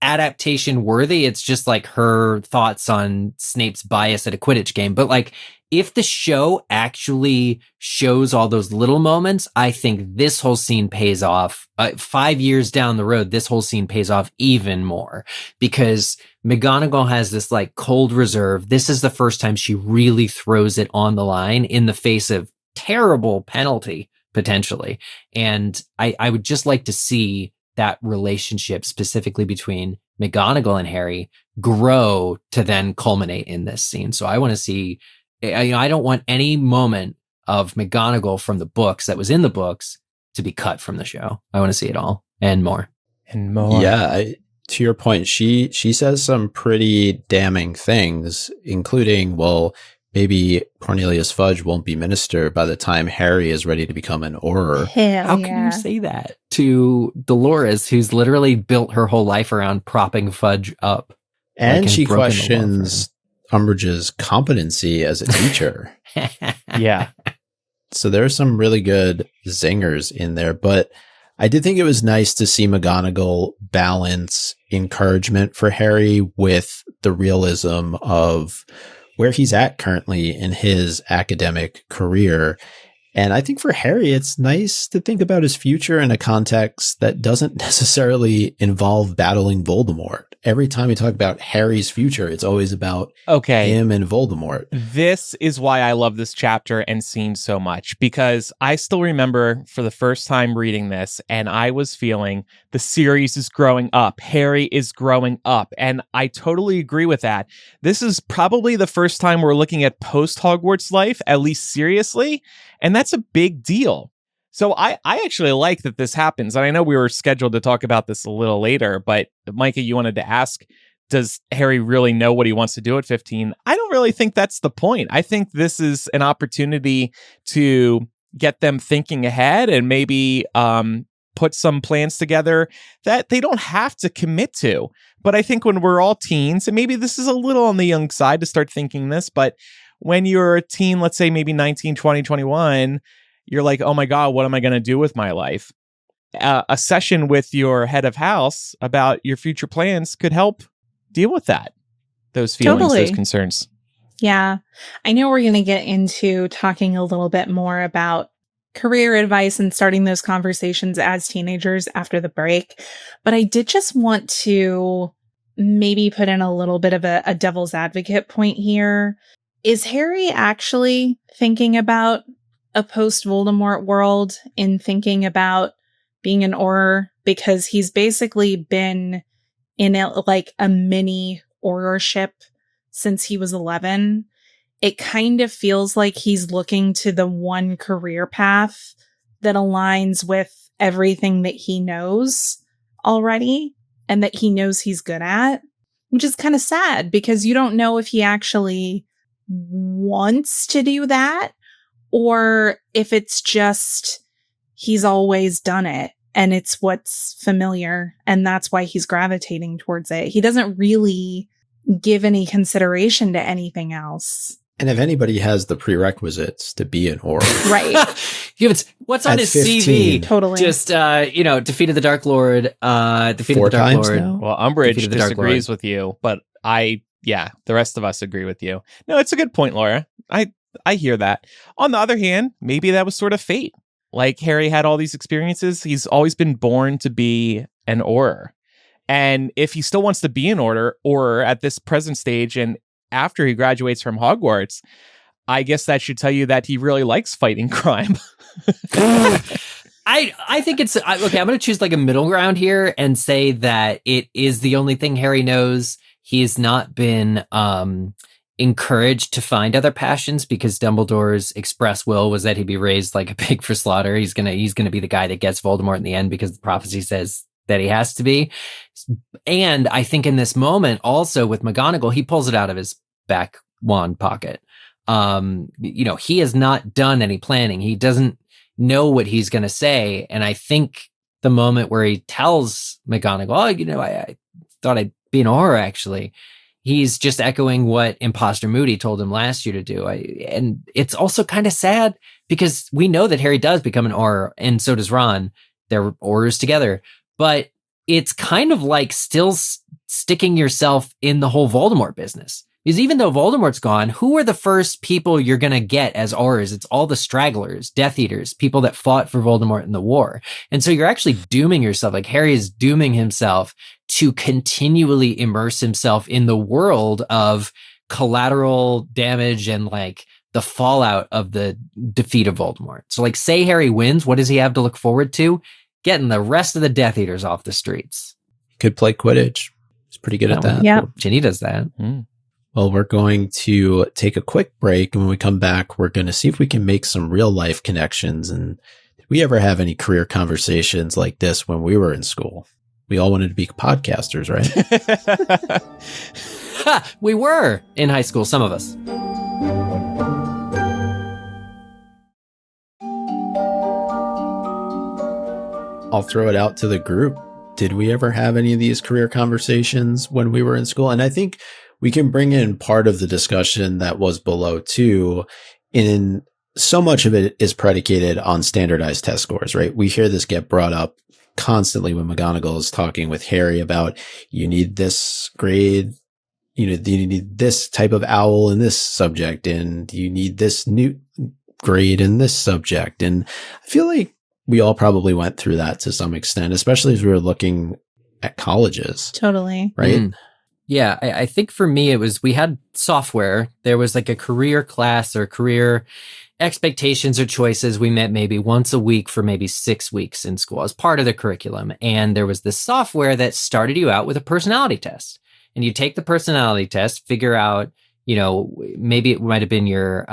adaptation worthy. It's just like her thoughts on Snape's bias at a Quidditch game. But like, if the show actually shows all those little moments, I think this whole scene pays off. 5 years down the road, this whole scene pays off even more because McGonagall has this like cold reserve. This is the first time she really throws it on the line in the face of terrible penalty, potentially. And I would just like to see that relationship specifically between McGonagall and Harry grow to then culminate in this scene. So I want to see, I don't want any moment of McGonagall from the books that was in the books to be cut from the show. I want to see it all and more. And more. Yeah. To your point, she says some pretty damning things, including, well, maybe Cornelius Fudge won't be minister by the time Harry is ready to become an Auror. How can you say that to Dolores, who's literally built her whole life around propping Fudge up? And she questions Umbridge's competency as a teacher. Yeah. So there's some really good zingers in there, but I did think it was nice to see McGonagall balance encouragement for Harry with the realism of where he's at currently in his academic career. And I think for Harry, it's nice to think about his future in a context that doesn't necessarily involve battling Voldemort. Every time we talk about Harry's future, it's always about him and Voldemort. This is why I love this chapter and scene so much, because I still remember for the first time reading this, and I was feeling the series is growing up. Harry is growing up, and I totally agree with that. This is probably the first time we're looking at post-Hogwarts life, at least seriously, and that's a big deal. So I actually like that this happens. And I know we were scheduled to talk about this a little later, but Micah, you wanted to ask, does Harry really know what he wants to do at 15? I don't really think that's the point. I think this is an opportunity to get them thinking ahead and maybe put some plans together that they don't have to commit to. But I think when we're all teens, and maybe this is a little on the young side to start thinking this, but when you're a teen, let's say maybe 19, 20, 21, you're like, oh my God, what am I going to do with my life? A session with your head of house about your future plans could help deal with that. Those feelings, those concerns. Yeah. I know we're going to get into talking a little bit more about career advice and starting those conversations as teenagers after the break. But I did just want to maybe put in a little bit of a devil's advocate point here. Is Harry actually thinking about a post-Voldemort world in thinking about being an Auror? Because he's basically been in a mini Aurorship since he was 11. It kind of feels like he's looking to the one career path that aligns with everything that he knows already and that he knows he's good at, which is kind of sad because you don't know if he actually wants to do that or if it's just he's always done it and it's what's familiar and that's why he's gravitating towards it. He doesn't really give any consideration to anything else. And if anybody has the prerequisites to be an Auror. Right. What's on his 15. CV? Totally. Just, defeated the Dark Lord, defeated 4 the Dark times Lord. now? Well, Umbridge disagrees with you, but the rest of us agree with you. No, it's a good point, Laura. I hear that. On the other hand, maybe that was sort of fate. Like Harry had all these experiences. He's always been born to be an Auror. And if he still wants to be an Auror at this present stage and after he graduates from Hogwarts, I guess that should tell you that he really likes fighting crime. I think it's okay. I'm going to choose like a middle ground here and say that it is the only thing Harry knows. He has not been encouraged to find other passions because Dumbledore's express will was that he'd be raised like a pig for slaughter. He's gonna be the guy that gets Voldemort in the end because the prophecy says that he has to be. And I think in this moment also with McGonagall, he pulls it out of his back wand pocket. He has not done any planning. He doesn't know what he's going to say. And I think the moment where he tells McGonagall, I thought I'd be an aura, actually, he's just echoing what Imposter Moody told him last year to do. And it's also kind of sad because we know that Harry does become an aura, and so does Ron. They're auras together. But it's kind of like still sticking yourself in the whole Voldemort business. Because even though Voldemort's gone, who are the first people you're going to get as auras? It's all the stragglers, Death Eaters, people that fought for Voldemort in the war. And so you're actually dooming yourself, like Harry is dooming himself to continually immerse himself in the world of collateral damage and like the fallout of the defeat of Voldemort. So like, say Harry wins, what does he have to look forward to? Getting the rest of the Death Eaters off the streets. Could play Quidditch. He's pretty good at that. Yeah. Ginny does that. Well, we're going to take a quick break. And when we come back, we're going to see if we can make some real life connections. And did we ever have any career conversations like this when we were in school? We all wanted to be podcasters, right? We were in high school, some of us. I'll throw it out to the group. Did we ever have any of these career conversations when we were in school? And I think we can bring in part of the discussion that was below too. In so much of it is predicated on standardized test scores, right? We hear this get brought up constantly when McGonagall is talking with Harry about, you need this grade, you need this type of owl in this subject, and you need this new grade in this subject. And I feel like we all probably went through that to some extent, especially as we were looking at colleges. Totally. Right? Yeah, I think for me, we had software. There was like a career class or career expectations or choices we met maybe once a week for maybe 6 weeks in school as part of the curriculum. And there was this software that started you out with a personality test. And you take the personality test, figure out, maybe it might have been your,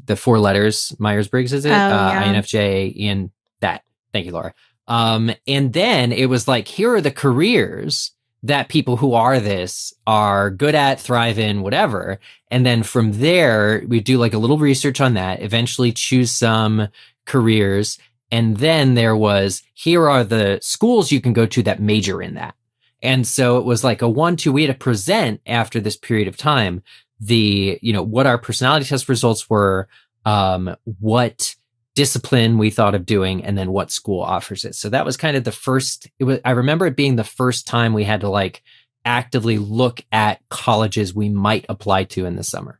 the 4 letters, Myers-Briggs, is it? INFJ, and that. Thank you, Laura. And then it was like, here are the careers that people who are this are good at, thrive in, whatever. And then from there, we do like a little research on that, eventually choose some careers. And then there was, here are the schools you can go to that major in that. And so it was like a 1-2, we had to present after this period of time, what our personality test results were, what discipline we thought of doing, and then what school offers it. So that was kind of the first, I remember it being the first time we had to like actively look at colleges we might apply to in the summer.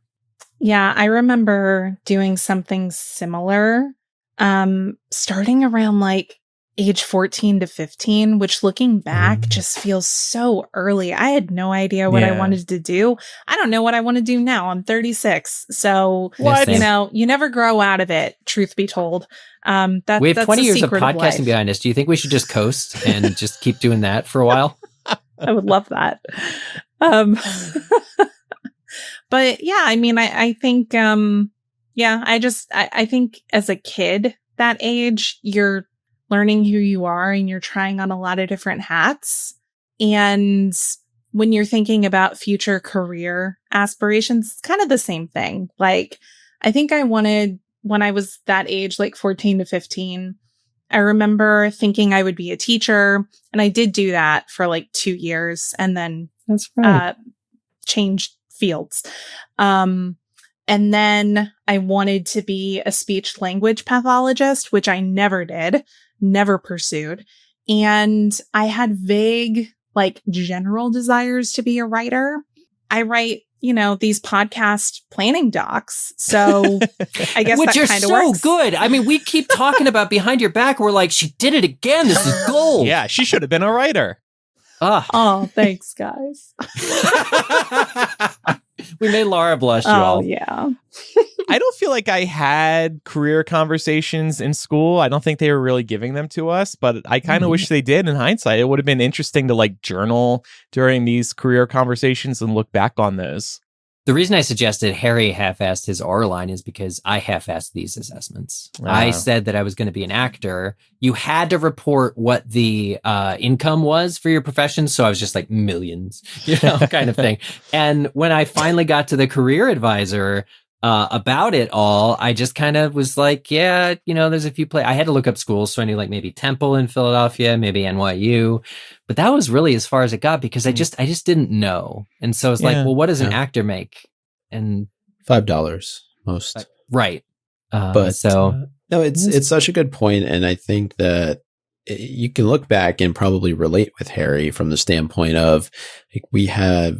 Yeah, I remember doing something similar, starting around like age 14 to 15, which looking back just feels so early. I had no idea what I wanted to do. I don't know what I want to do now. I'm 36. So, you never grow out of it, truth be told. We have 20 years of podcasting behind us. Do you think we should just coast and just keep doing that for a while? I would love that. But yeah, I mean, I think, I think as a kid that age, you're learning who you are and you're trying on a lot of different hats. And when you're thinking about future career aspirations, it's kind of the same thing. Like, I think I wanted, when I was that age, like 14 to 15, I remember thinking I would be a teacher. And I did do that for like 2 years and then changed fields. And then I wanted to be a speech language pathologist, which I never did. Never pursued. And I had vague, like general desires to be a writer. I write, these podcast planning docs. So I guess which that kind of works. Which are so good. I mean, we keep talking about behind your back. We're like, she did it again. This is gold. Yeah, she should have been a writer. Oh, thanks, guys. We made Laura blush, y'all. Oh, yeah. I don't feel like I had career conversations in school. I don't think they were really giving them to us, but I kind of wish they did in hindsight. It would have been interesting to like journal during these career conversations and look back on those. The reason I suggested Harry half-assed his aura line is because I half-assed these assessments. I said that I was going to be an actor. You had to report what the income was for your profession. So I was just like millions, kind of thing. And when I finally got to the career advisor, about it all, I just kind of was like, yeah, there's a few I had to look up schools, so I knew like maybe Temple in Philadelphia, maybe NYU, but that was really as far as it got because I just didn't know, and so it's like, well, what does an actor make? And $5 most, right? No, it's such a good point, and I think that you can look back and probably relate with Harry from the standpoint of like, we have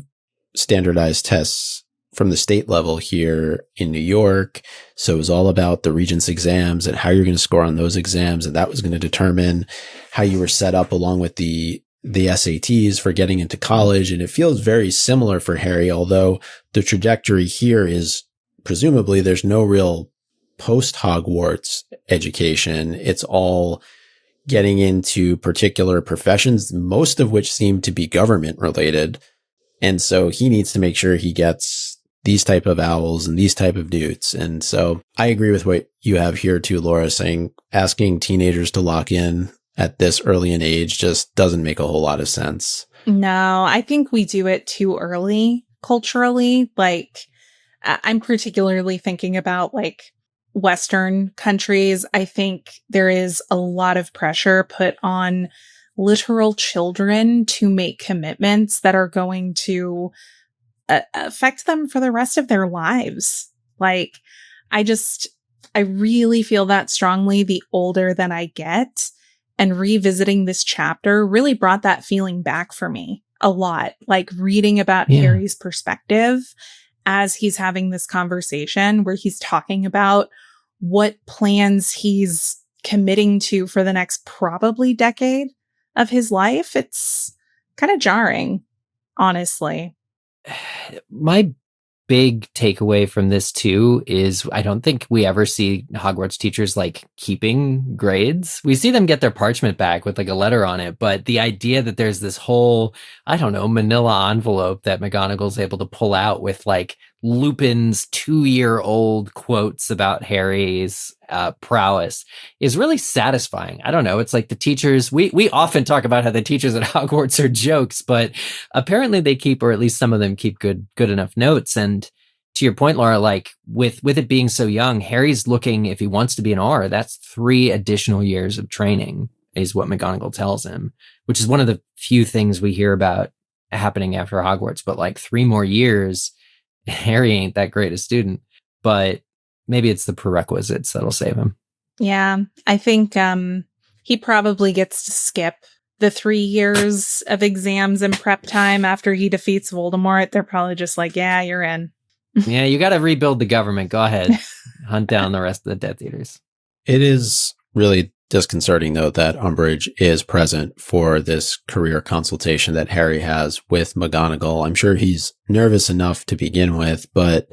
standardized tests from the state level here in New York. So it was all about the Regents exams and how you're going to score on those exams. And that was going to determine how you were set up along with the SATs for getting into college. And it feels very similar for Harry, although the trajectory here is presumably there's no real post Hogwarts education. It's all getting into particular professions, most of which seem to be government related. And so he needs to make sure he gets these type of owls and these type of newts. And so I agree with what you have here too, Laura, saying asking teenagers to lock in at this early an age just doesn't make a whole lot of sense. No, I think we do it too early culturally. Like, I'm particularly thinking about like Western countries. I think there is a lot of pressure put on literal children to make commitments that are going to affect them for the rest of their lives. Like, I really feel that strongly the older that I get, and revisiting this chapter really brought that feeling back for me a lot. Like reading about Harry's perspective as he's having this conversation where he's talking about what plans he's committing to for the next probably decade of his life. It's kind of jarring, honestly. My big takeaway from this too is I don't think we ever see Hogwarts teachers like keeping grades. We see them get their parchment back with like a letter on it, but the idea that there's this whole, I don't know, manila envelope that McGonagall's able to pull out with like Lupin's 2-year-old quotes about Harry's prowess is really satisfying. I don't know. It's like the teachers, we often talk about how the teachers at Hogwarts are jokes, but apparently they keep, or at least some of them keep good enough notes. And to your point, Laura, like with it being so young, Harry's looking, if he wants to be an R, that's 3 additional years of training is what McGonagall tells him, which is one of the few things we hear about happening after Hogwarts, but like 3 more years, Harry ain't that great a student, but maybe it's the prerequisites that'll save him. Yeah, I think he probably gets to skip the 3 years of exams and prep time after he defeats Voldemort. They're probably just like, yeah, you're in. Yeah, you got to rebuild the government. Go ahead. Hunt down the rest of the Death Eaters. It is really disconcerting, though, that Umbridge is present for this career consultation that Harry has with McGonagall. I'm sure he's nervous enough to begin with, but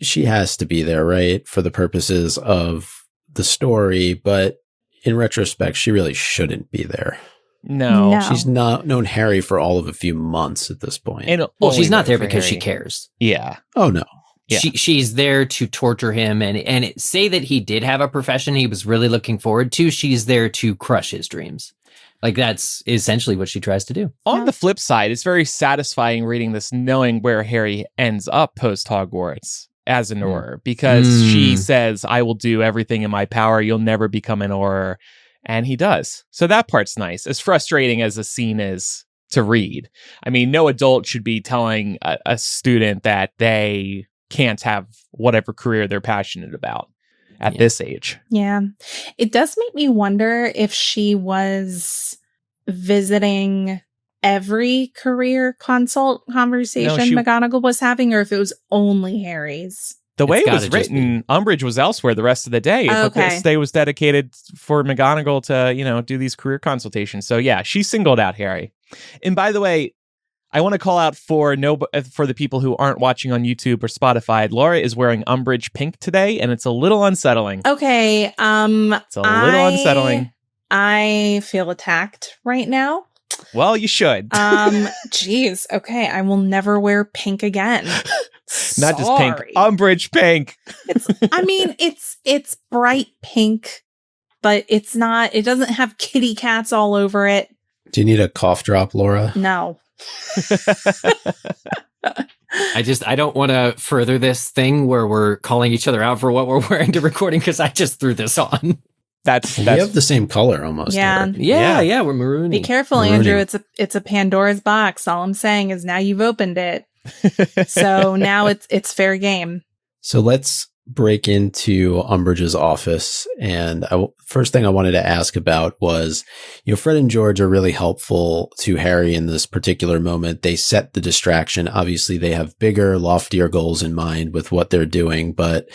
she has to be there, right, for the purposes of the story. But in retrospect, she really shouldn't be there. No. She's not known Harry for all of a few months at this point. Well, she's not there because Harry. She cares. Yeah. Oh, no. Yeah. She's there to torture him and say that he did have a profession he was really looking forward to. She's there to crush his dreams. Like, that's essentially what she tries to do. On the flip side, it's very satisfying reading this, knowing where Harry ends up post Hogwarts as an Auror, because she says, I will do everything in my power. You'll never become an Auror. And he does. So that part's nice. As frustrating as the scene is to read. I mean, no adult should be telling a student that they can't have whatever career they're passionate about at this age. Yeah. It does make me wonder if she was visiting every career consult conversation McGonagall was having, or if it was only Harry's. The way it was written, Umbridge was elsewhere the rest of the day, but this day was dedicated for McGonagall to, do these career consultations. So yeah, she singled out Harry. And by the way, I want to call out for the people who aren't watching on YouTube or Spotify. Laura is wearing Umbridge pink today, and it's a little unsettling. Okay, it's a little unsettling. I feel attacked right now. Well, you should. Geez. Okay, I will never wear pink again. Not just pink, Umbridge pink. It's bright pink, but it's not. It doesn't have kitty cats all over it. Do you need a cough drop, Laura? No. I don't want to further this thing where we're calling each other out for what we're wearing to recording because I just threw this on. We have the same color almost. Yeah. Eric. Yeah, we're marooning. Be careful, Andrew. It's a Pandora's box. All I'm saying is now you've opened it. So now it's fair game. So let's break into Umbridge's office. And first thing I wanted to ask about was, Fred and George are really helpful to Harry in this particular moment. They set the distraction. Obviously, they have bigger, loftier goals in mind with what they're doing. But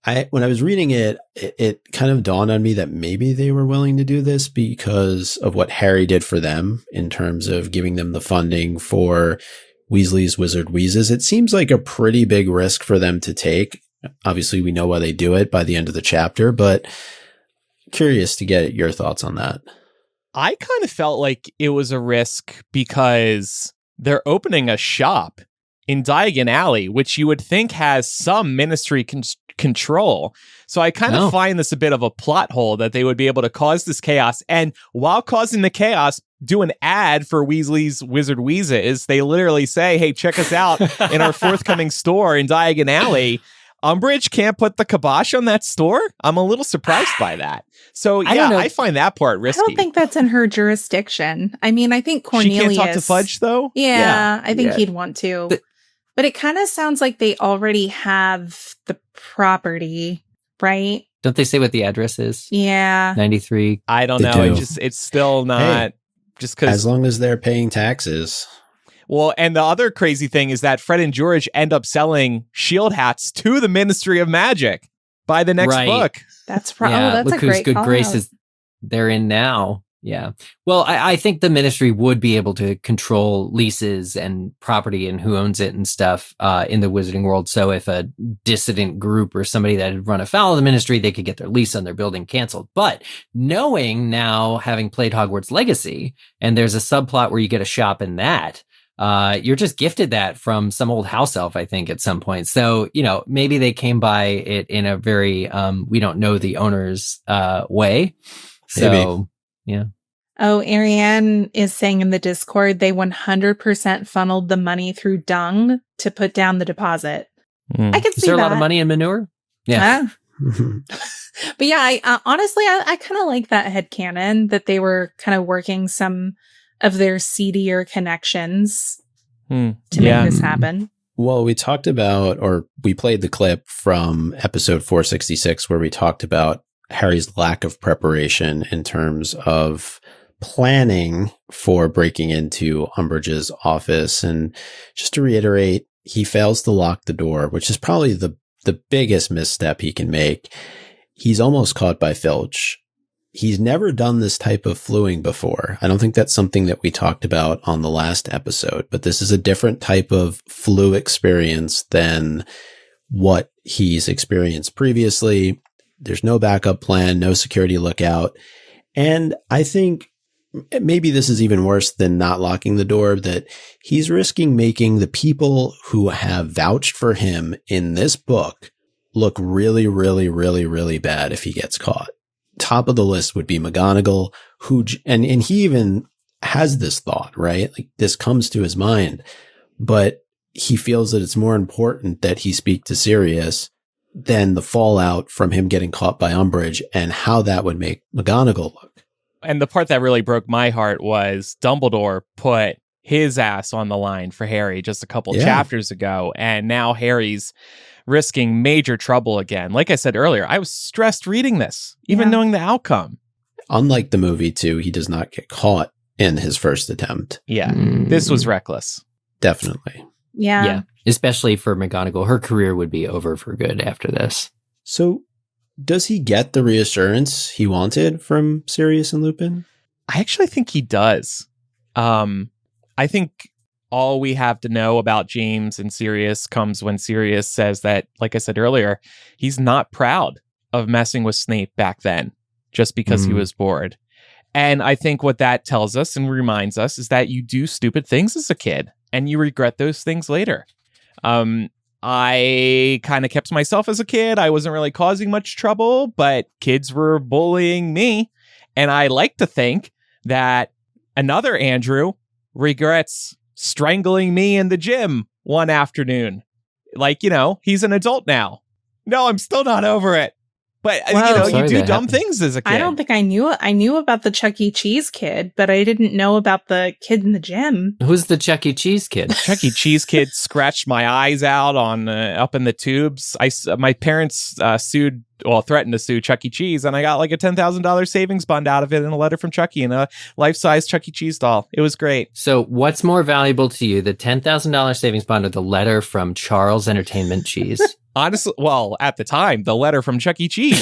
when I was reading it, it kind of dawned on me that maybe they were willing to do this because of what Harry did for them in terms of giving them the funding for Weasley's Wizard Wheezes. It seems like a pretty big risk for them to take. Obviously, we know why they do it by the end of the chapter, but curious to get your thoughts on that. I kind of felt like it was a risk because they're opening a shop in Diagon Alley, which you would think has some ministry control. So I kind of find this a bit of a plot hole that they would be able to cause this chaos. And while causing the chaos, do an ad for Weasley's Wizard Wheezes. They literally say, hey, check us out in our forthcoming store in Diagon Alley. Umbridge can't put the kibosh on that store? I'm a little surprised by that. So, yeah, I find that part risky. I don't think that's in her jurisdiction. I mean, I think Cornelius... She can't talk to Fudge, though? Yeah, I think he'd want to. But it kind of sounds like they already have the property, right? Don't they say what the address is? Yeah. 93. I don't know. It's still not... just because... As long as they're paying taxes... Well, and the other crazy thing is that Fred and George end up selling shield hats to the Ministry of Magic by the next book. That's right. Yeah, that's look whose good graces they're in now. Yeah. Well, I think the Ministry would be able to control leases and property and who owns it and stuff in the Wizarding world. So if a dissident group or somebody that had run afoul of the Ministry, they could get their lease on their building canceled. But knowing now, having played Hogwarts Legacy, and there's a subplot where you get a shop in that, you're just gifted that from some old house elf, I think, at some point. So, maybe they came by it in a very, we don't know the owner's way. So, maybe. Yeah. Oh, Ariane is saying in the Discord, they 100% funneled the money through dung to put down the deposit. I could see that. Is there a lot of money in manure? Yeah. But yeah, I honestly, I kind of like that headcanon that they were kind of working some of their seedier connections to make this happen. Well, we talked about, or we played the clip from episode 466 where we talked about Harry's lack of preparation in terms of planning for breaking into Umbridge's office. And just to reiterate, he fails to lock the door, which is probably the biggest misstep he can make. He's almost caught by Filch. He's never done this type of fluing before. I don't think that's something that we talked about on the last episode, but this is a different type of flu experience than what he's experienced previously. There's no backup plan, no security lookout. And I think maybe this is even worse than not locking the door, that he's risking making the people who have vouched for him in this book look really, really, really, really bad if he gets caught. Top of the list would be McGonagall, and he even has this thought, right? Like this comes to his mind, but he feels that it's more important that he speak to Sirius than the fallout from him getting caught by Umbridge and how that would make McGonagall look. And the part that really broke my heart was Dumbledore put his ass on the line for Harry just a couple chapters ago, and now Harry's risking major trouble again. Like I said earlier, I was stressed reading this, even knowing the outcome. Unlike the movie, too, he does not get caught in his first attempt. Yeah, this was reckless. Definitely. Yeah. Especially for McGonagall. Her career would be over for good after this. So does he get the reassurance he wanted from Sirius and Lupin? I actually think he does. I think all we have to know about James and Sirius comes when Sirius says that, like I said earlier, he's not proud of messing with Snape back then, just because he was bored. And I think what that tells us and reminds us is that you do stupid things as a kid and you regret those things later. I kind of kept to myself as a kid. I wasn't really causing much trouble, but kids were bullying me. And I like to think that another Andrew regrets strangling me in the gym one afternoon. Like, he's an adult now. No, I'm still not over it. But, you do dumb things as a kid. I don't think I knew about the Chuck E. Cheese kid, but I didn't know about the kid in the gym. Who's the Chuck E. Cheese kid? Chuck E. Cheese kid scratched my eyes out on up in the tubes. My parents threatened to sue Chuck E. Cheese, and I got like a $10,000 savings bond out of it and a letter from Chucky and a life-size Chuck E. Cheese doll. It was great. So what's more valuable to you, the $10,000 savings bond or the letter from Charles Entertainment Cheese? Honestly, well, at the time, the letter from Chuck E. Cheese.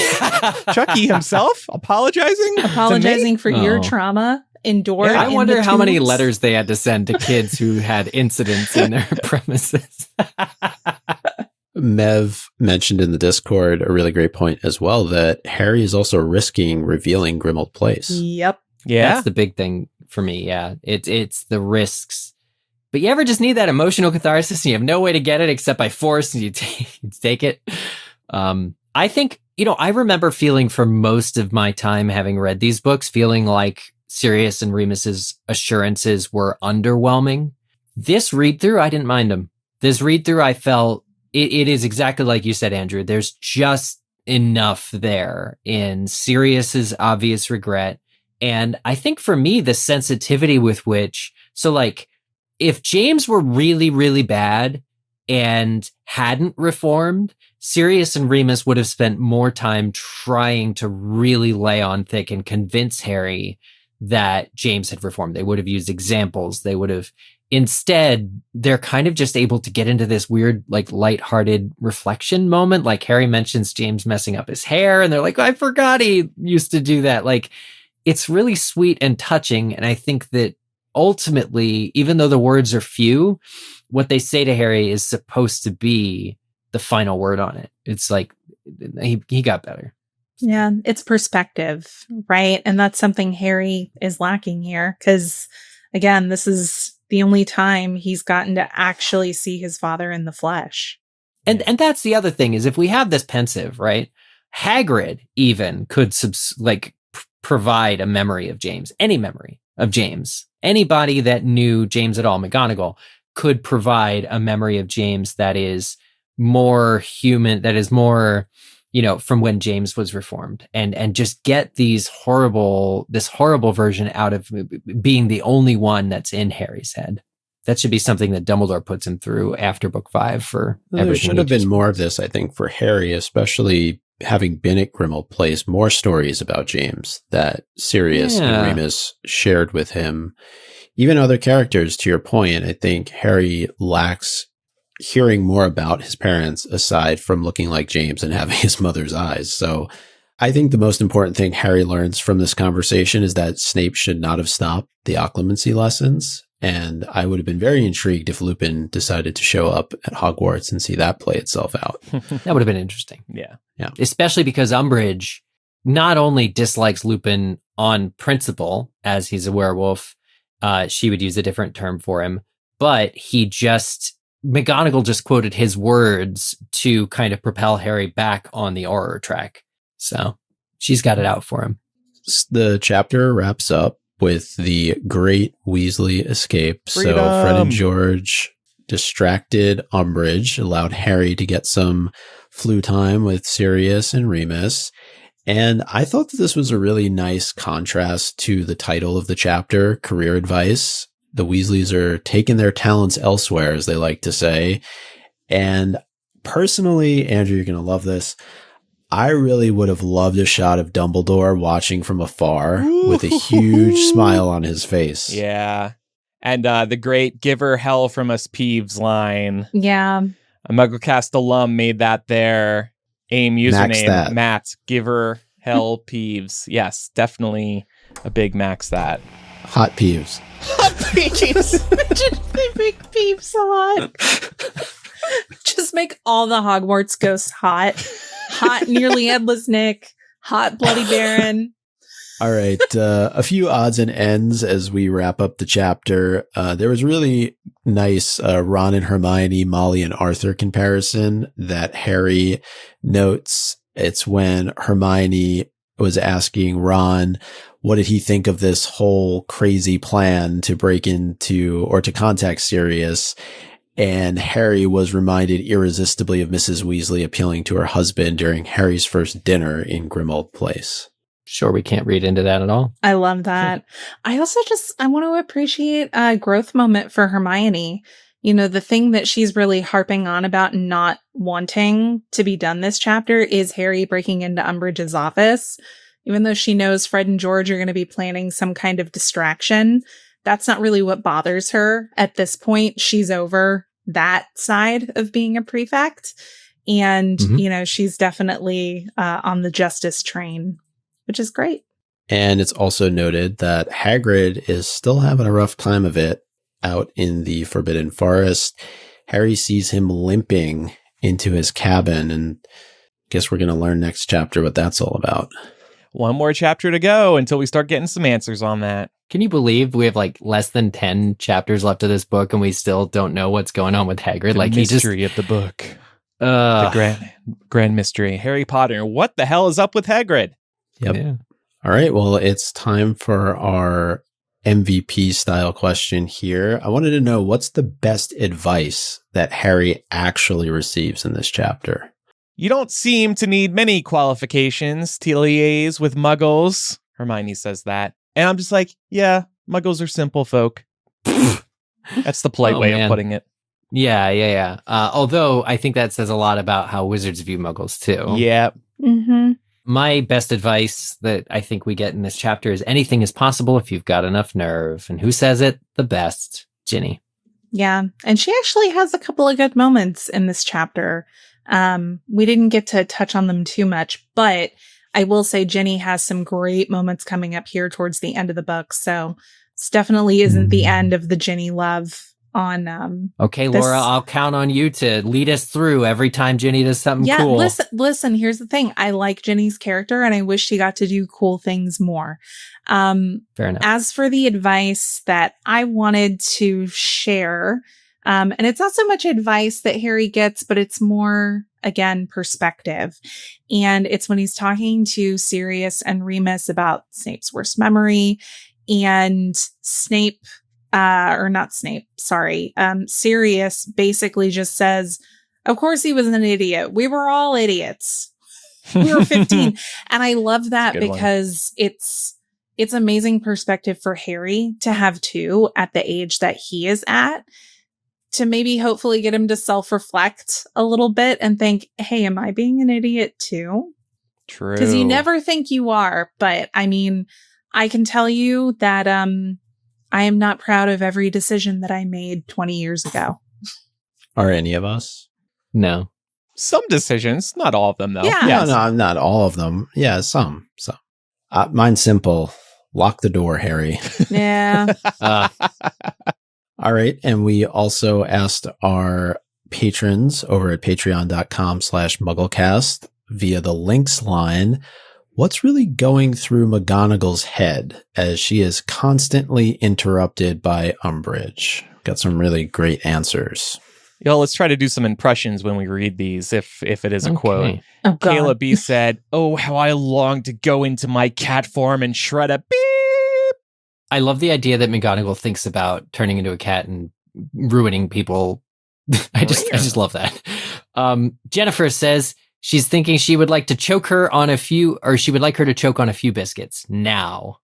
Chucky himself apologizing for your trauma endured. Yeah, I wonder how tubes. many letters they had to send to kids who had incidents in their premises. Mev mentioned in the Discord a really great point as well, that Harry is also risking revealing Grimmauld Place. Yep. Yeah. That's the big thing for me. Yeah. It's the risks. But you ever just need that emotional catharsis and you have no way to get it except by force and you take it. I think, I remember feeling for most of my time having read these books, feeling like Sirius and Remus's assurances were underwhelming. This read through, I didn't mind them. This read through, I felt it is exactly like you said, Andrew. There's just enough there in Sirius's obvious regret. And I think for me, the sensitivity with which, if James were really, really bad and hadn't reformed, Sirius and Remus would have spent more time trying to really lay on thick and convince Harry that James had reformed. They would have used examples. They would have, instead, they're kind of just able to get into this weird, lighthearted reflection moment. Like Harry mentions James messing up his hair and they're like, I forgot he used to do that. It's really sweet and touching. And I think that ultimately, even though the words are few, what they say to Harry is supposed to be the final word on it. It's like he got better. Yeah, it's perspective, right? And that's something Harry is lacking here because, again, this is the only time he's gotten to actually see his father in the flesh. And that's the other thing is if we have this pensive, right? Hagrid even could provide a memory of James, any memory of James. Anybody that knew James at all, McGonagall, could provide a memory of James that is more human, that is more, from when James was reformed, and just get this horrible version out of being the only one that's in Harry's head. That should be something that Dumbledore puts him through after book 5 for everything. There should have been more of this, I think, for Harry, especially having been at Grimmauld Place, more stories about James that Sirius and Remus shared with him. Even other characters, to your point, I think Harry lacks hearing more about his parents aside from looking like James and having his mother's eyes. So I think the most important thing Harry learns from this conversation is that Snape should not have stopped the occlumency lessons. And I would have been very intrigued if Lupin decided to show up at Hogwarts and see that play itself out. That would have been interesting. Yeah. Especially because Umbridge not only dislikes Lupin on principle, as he's a werewolf, she would use a different term for him, but McGonagall just quoted his words to kind of propel Harry back on the horror track. So she's got it out for him. The chapter wraps up with the great Weasley escape. Freedom. So Fred and George distracted Umbridge, allowed Harry to get some flu time with Sirius and Remus. And I thought that this was a really nice contrast to the title of the chapter, Career Advice. The Weasleys are taking their talents elsewhere, as they like to say. And personally, Andrew, you're going to love this. I really would have loved a shot of Dumbledore watching from afar with a huge smile on his face. Yeah. And the great "Give her hell from us Peeves" line. Yeah. A MuggleCast alum made that their AIM username. Matt, give her hell Peeves. Yes, definitely a big Max that. Hot Peeves. Hot Peeves. They make Peeves hot. Just make all the Hogwarts ghosts hot. Hot nearly headless Nick. Hot bloody Baron. All right. A few odds and ends as we wrap up the chapter. There was really nice Ron and Hermione, Molly and Arthur comparison that Harry notes. It's when Hermione was asking Ron, what did he think of this whole crazy plan to break into or to contact Sirius? And Harry was reminded irresistibly of Mrs. Weasley appealing to her husband during Harry's first dinner in Grimmauld Place. Sure, we can't read into that at all. I love that. I also I want to appreciate a growth moment for Hermione. You know, the thing that she's really harping on about not wanting to be done this chapter is Harry breaking into Umbridge's office. Even though she knows Fred and George are going to be planning some kind of distraction, that's not really what bothers her. At this point, she's over that side of being a prefect. And, you know, she's definitely on the justice train, which is great. And it's also noted that Hagrid is still having a rough time of it out in the Forbidden Forest. Harry sees him limping into his cabin, and I guess we're going to learn next chapter what that's all about. One more chapter to go until we start getting some answers on that. Can you believe we have like less than 10 chapters left of this book and we still don't know what's going on with Hagrid? The mystery of the book. The grand mystery. Harry Potter. What the hell is up with Hagrid? Yep. Yeah. All right. Well, it's time for our MVP style question here. I wanted to know, what's the best advice that Harry actually receives in this chapter? You don't seem to need many qualifications to liaise with muggles. Hermione says that. And I'm just like, yeah, muggles are simple folk. That's the polite way of putting it. Yeah. Although I think that says a lot about how wizards view muggles too. Yeah. Mm-hmm. My best advice that I think we get in this chapter is anything is possible if you've got enough nerve. And who says it the best? Ginny. Yeah. And she actually has a couple of good moments in this chapter. We didn't get to touch on them too much, but I will say Ginny has some great moments coming up here towards the end of the book. So this definitely isn't the end of the Ginny love on okay, Laura, I'll count on you to lead us through every time Ginny does something cool. Listen, here's the thing. I like Ginny's character and I wish she got to do cool things more. Fair enough. As for the advice that I wanted to share, and it's not so much advice that Harry gets, but it's more, again, perspective. And it's when he's talking to Sirius and Remus about Snape's worst memory, and Sirius basically just says, of course he was an idiot. We were all idiots. We were 15. And I love that because it's amazing perspective for Harry to have too at the age that he is at, to maybe hopefully get him to self-reflect a little bit and think, hey, am I being an idiot too? True. Because you never think you are. But I mean, I can tell you that I am not proud of every decision that I made 20 years ago. Are any of us? No. Some decisions, not all of them though. Yeah. Yes. No, not all of them. Yeah, some. Mine's simple. Lock the door, Harry. Yeah. All right. And we also asked our patrons over at patreon.com/MuggleCast via the links line, what's really going through McGonagall's head as she is constantly interrupted by Umbridge? Got some really great answers. Yo, let's try to do some impressions when we read these, if it is a quote. Oh, God. Kayla B said, "Oh, how I long to go into my cat form and shred a beep." I love the idea that McGonagall thinks about turning into a cat and ruining people. I just love that. Jennifer says she's thinking she would like to choke her on a few, or she would like her to choke on a few biscuits now.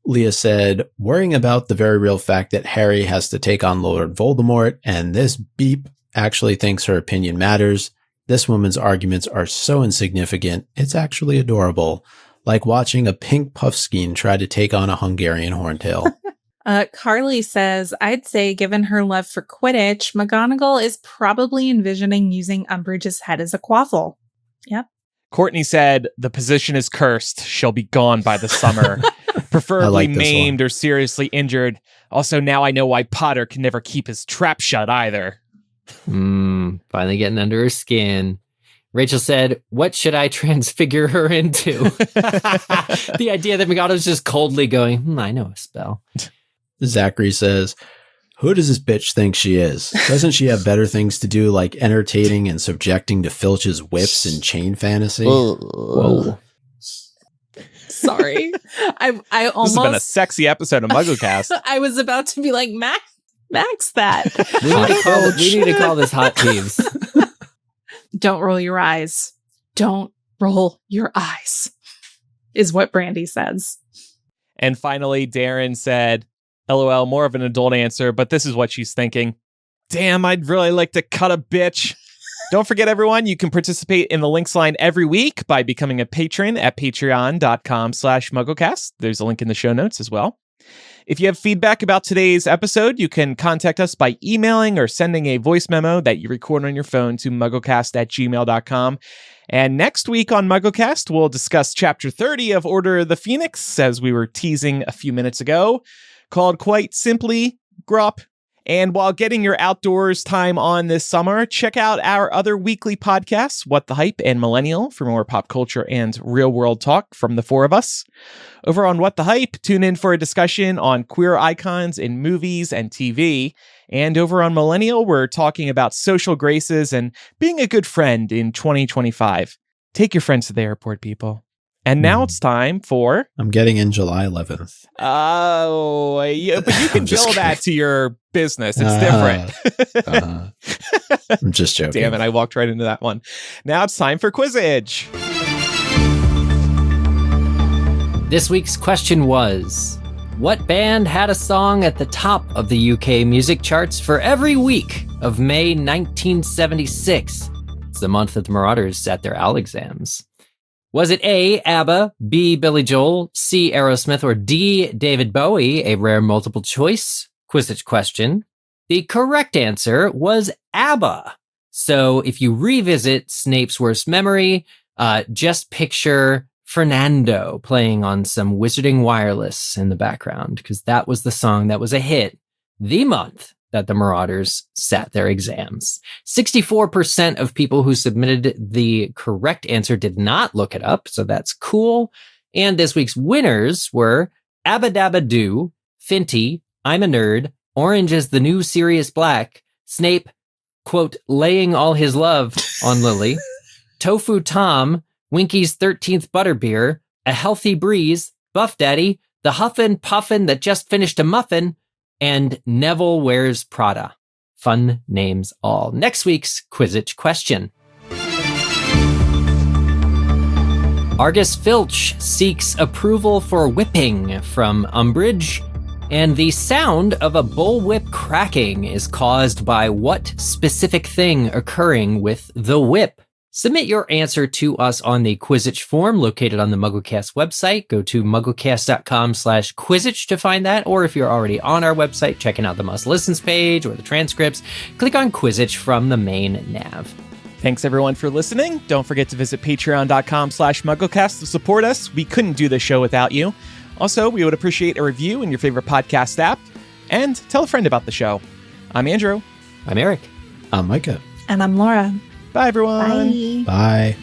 Leah said, worrying about the very real fact that Harry has to take on Lord Voldemort, and this beep actually thinks her opinion matters. This woman's arguments are so insignificant, it's actually adorable. Like watching a pink puffskein try to take on a Hungarian horntail. Carly says, I'd say given her love for Quidditch, McGonagall is probably envisioning using Umbridge's head as a quaffle. Yep. Courtney said, the position is cursed. She'll be gone by the summer. Preferably maimed or seriously injured. Also, now I know why Potter can never keep his trap shut either. Finally getting under her skin. Rachel said, what should I transfigure her into? The idea that McGonagall's just coldly going, I know a spell. Zachary says, who does this bitch think she is? Doesn't she have better things to do, like entertaining and subjecting to Filch's whips and chain fantasy? Whoa. Sorry. I almost... This has been a sexy episode of MuggleCast. I was about to be like, Max that. We need to call this Hot Thieves. Don't roll your eyes. Don't roll your eyes, is what Brandy says. And finally, Darren said, LOL, more of an adult answer, but this is what she's thinking. Damn, I'd really like to cut a bitch. Don't forget, everyone, you can participate in the Links line every week by becoming a patron at patreon.com/MuggleCast. There's a link in the show notes as well. If you have feedback about today's episode, you can contact us by emailing or sending a voice memo that you record on your phone to mugglecast@gmail.com. And next week on MuggleCast, we'll discuss Chapter 30 of Order of the Phoenix, as we were teasing a few minutes ago, called quite simply Grop. And while getting your outdoors time on this summer, check out our other weekly podcasts, What the Hype and Millennial, for more pop culture and real-world talk from the four of us. Over on What the Hype, tune in for a discussion on queer icons in movies and TV. And over on Millennial, we're talking about social graces and being a good friend in 2025. Take your friends to the airport, people. And now it's time for... I'm getting in July 11th. Oh, yeah, but you can bill that to your business. It's different. I'm just joking. Damn it, I walked right into that one. Now it's time for Quizzage. This week's question was, what band had a song at the top of the UK music charts for every week of May 1976? It's the month that the Marauders sat their OWL exams. Was it A, ABBA, B, Billy Joel, C, Aerosmith, or D, David Bowie, a rare multiple choice Quizzitch question? The correct answer was ABBA. So if you revisit Snape's worst memory, just picture Fernando playing on some Wizarding Wireless in the background, because that was the song that was a hit the month that the Marauders sat their exams. 64% of people who submitted the correct answer did not look it up, so that's cool. And this week's winners were Abba Dabba Doo, Finty, I'm a Nerd, Orange is the New Sirius Black, Snape, quote, laying all his love on Lily, Tofu Tom, Winky's 13th Butterbeer, A Healthy Breeze, Buff Daddy, The Huffin' Puffin' that just finished a muffin, and Neville Wears Prada. Fun names all. Next week's Quizzitch question. Argus Filch seeks approval for whipping from Umbridge, and the sound of a bullwhip cracking is caused by what specific thing occurring with the whip? Submit your answer to us on the Quizzitch form located on the MuggleCast website. Go to mugglecast.com/Quizzitch to find that. Or if you're already on our website, checking out the must listens page or the transcripts, click on Quizzitch from the main nav. Thanks everyone for listening. Don't forget to visit patreon.com/MuggleCast to support us. We couldn't do this show without you. Also, we would appreciate a review in your favorite podcast app. And tell a friend about the show. I'm Andrew. I'm Eric. I'm Micah. And I'm Laura. Bye, everyone. Bye.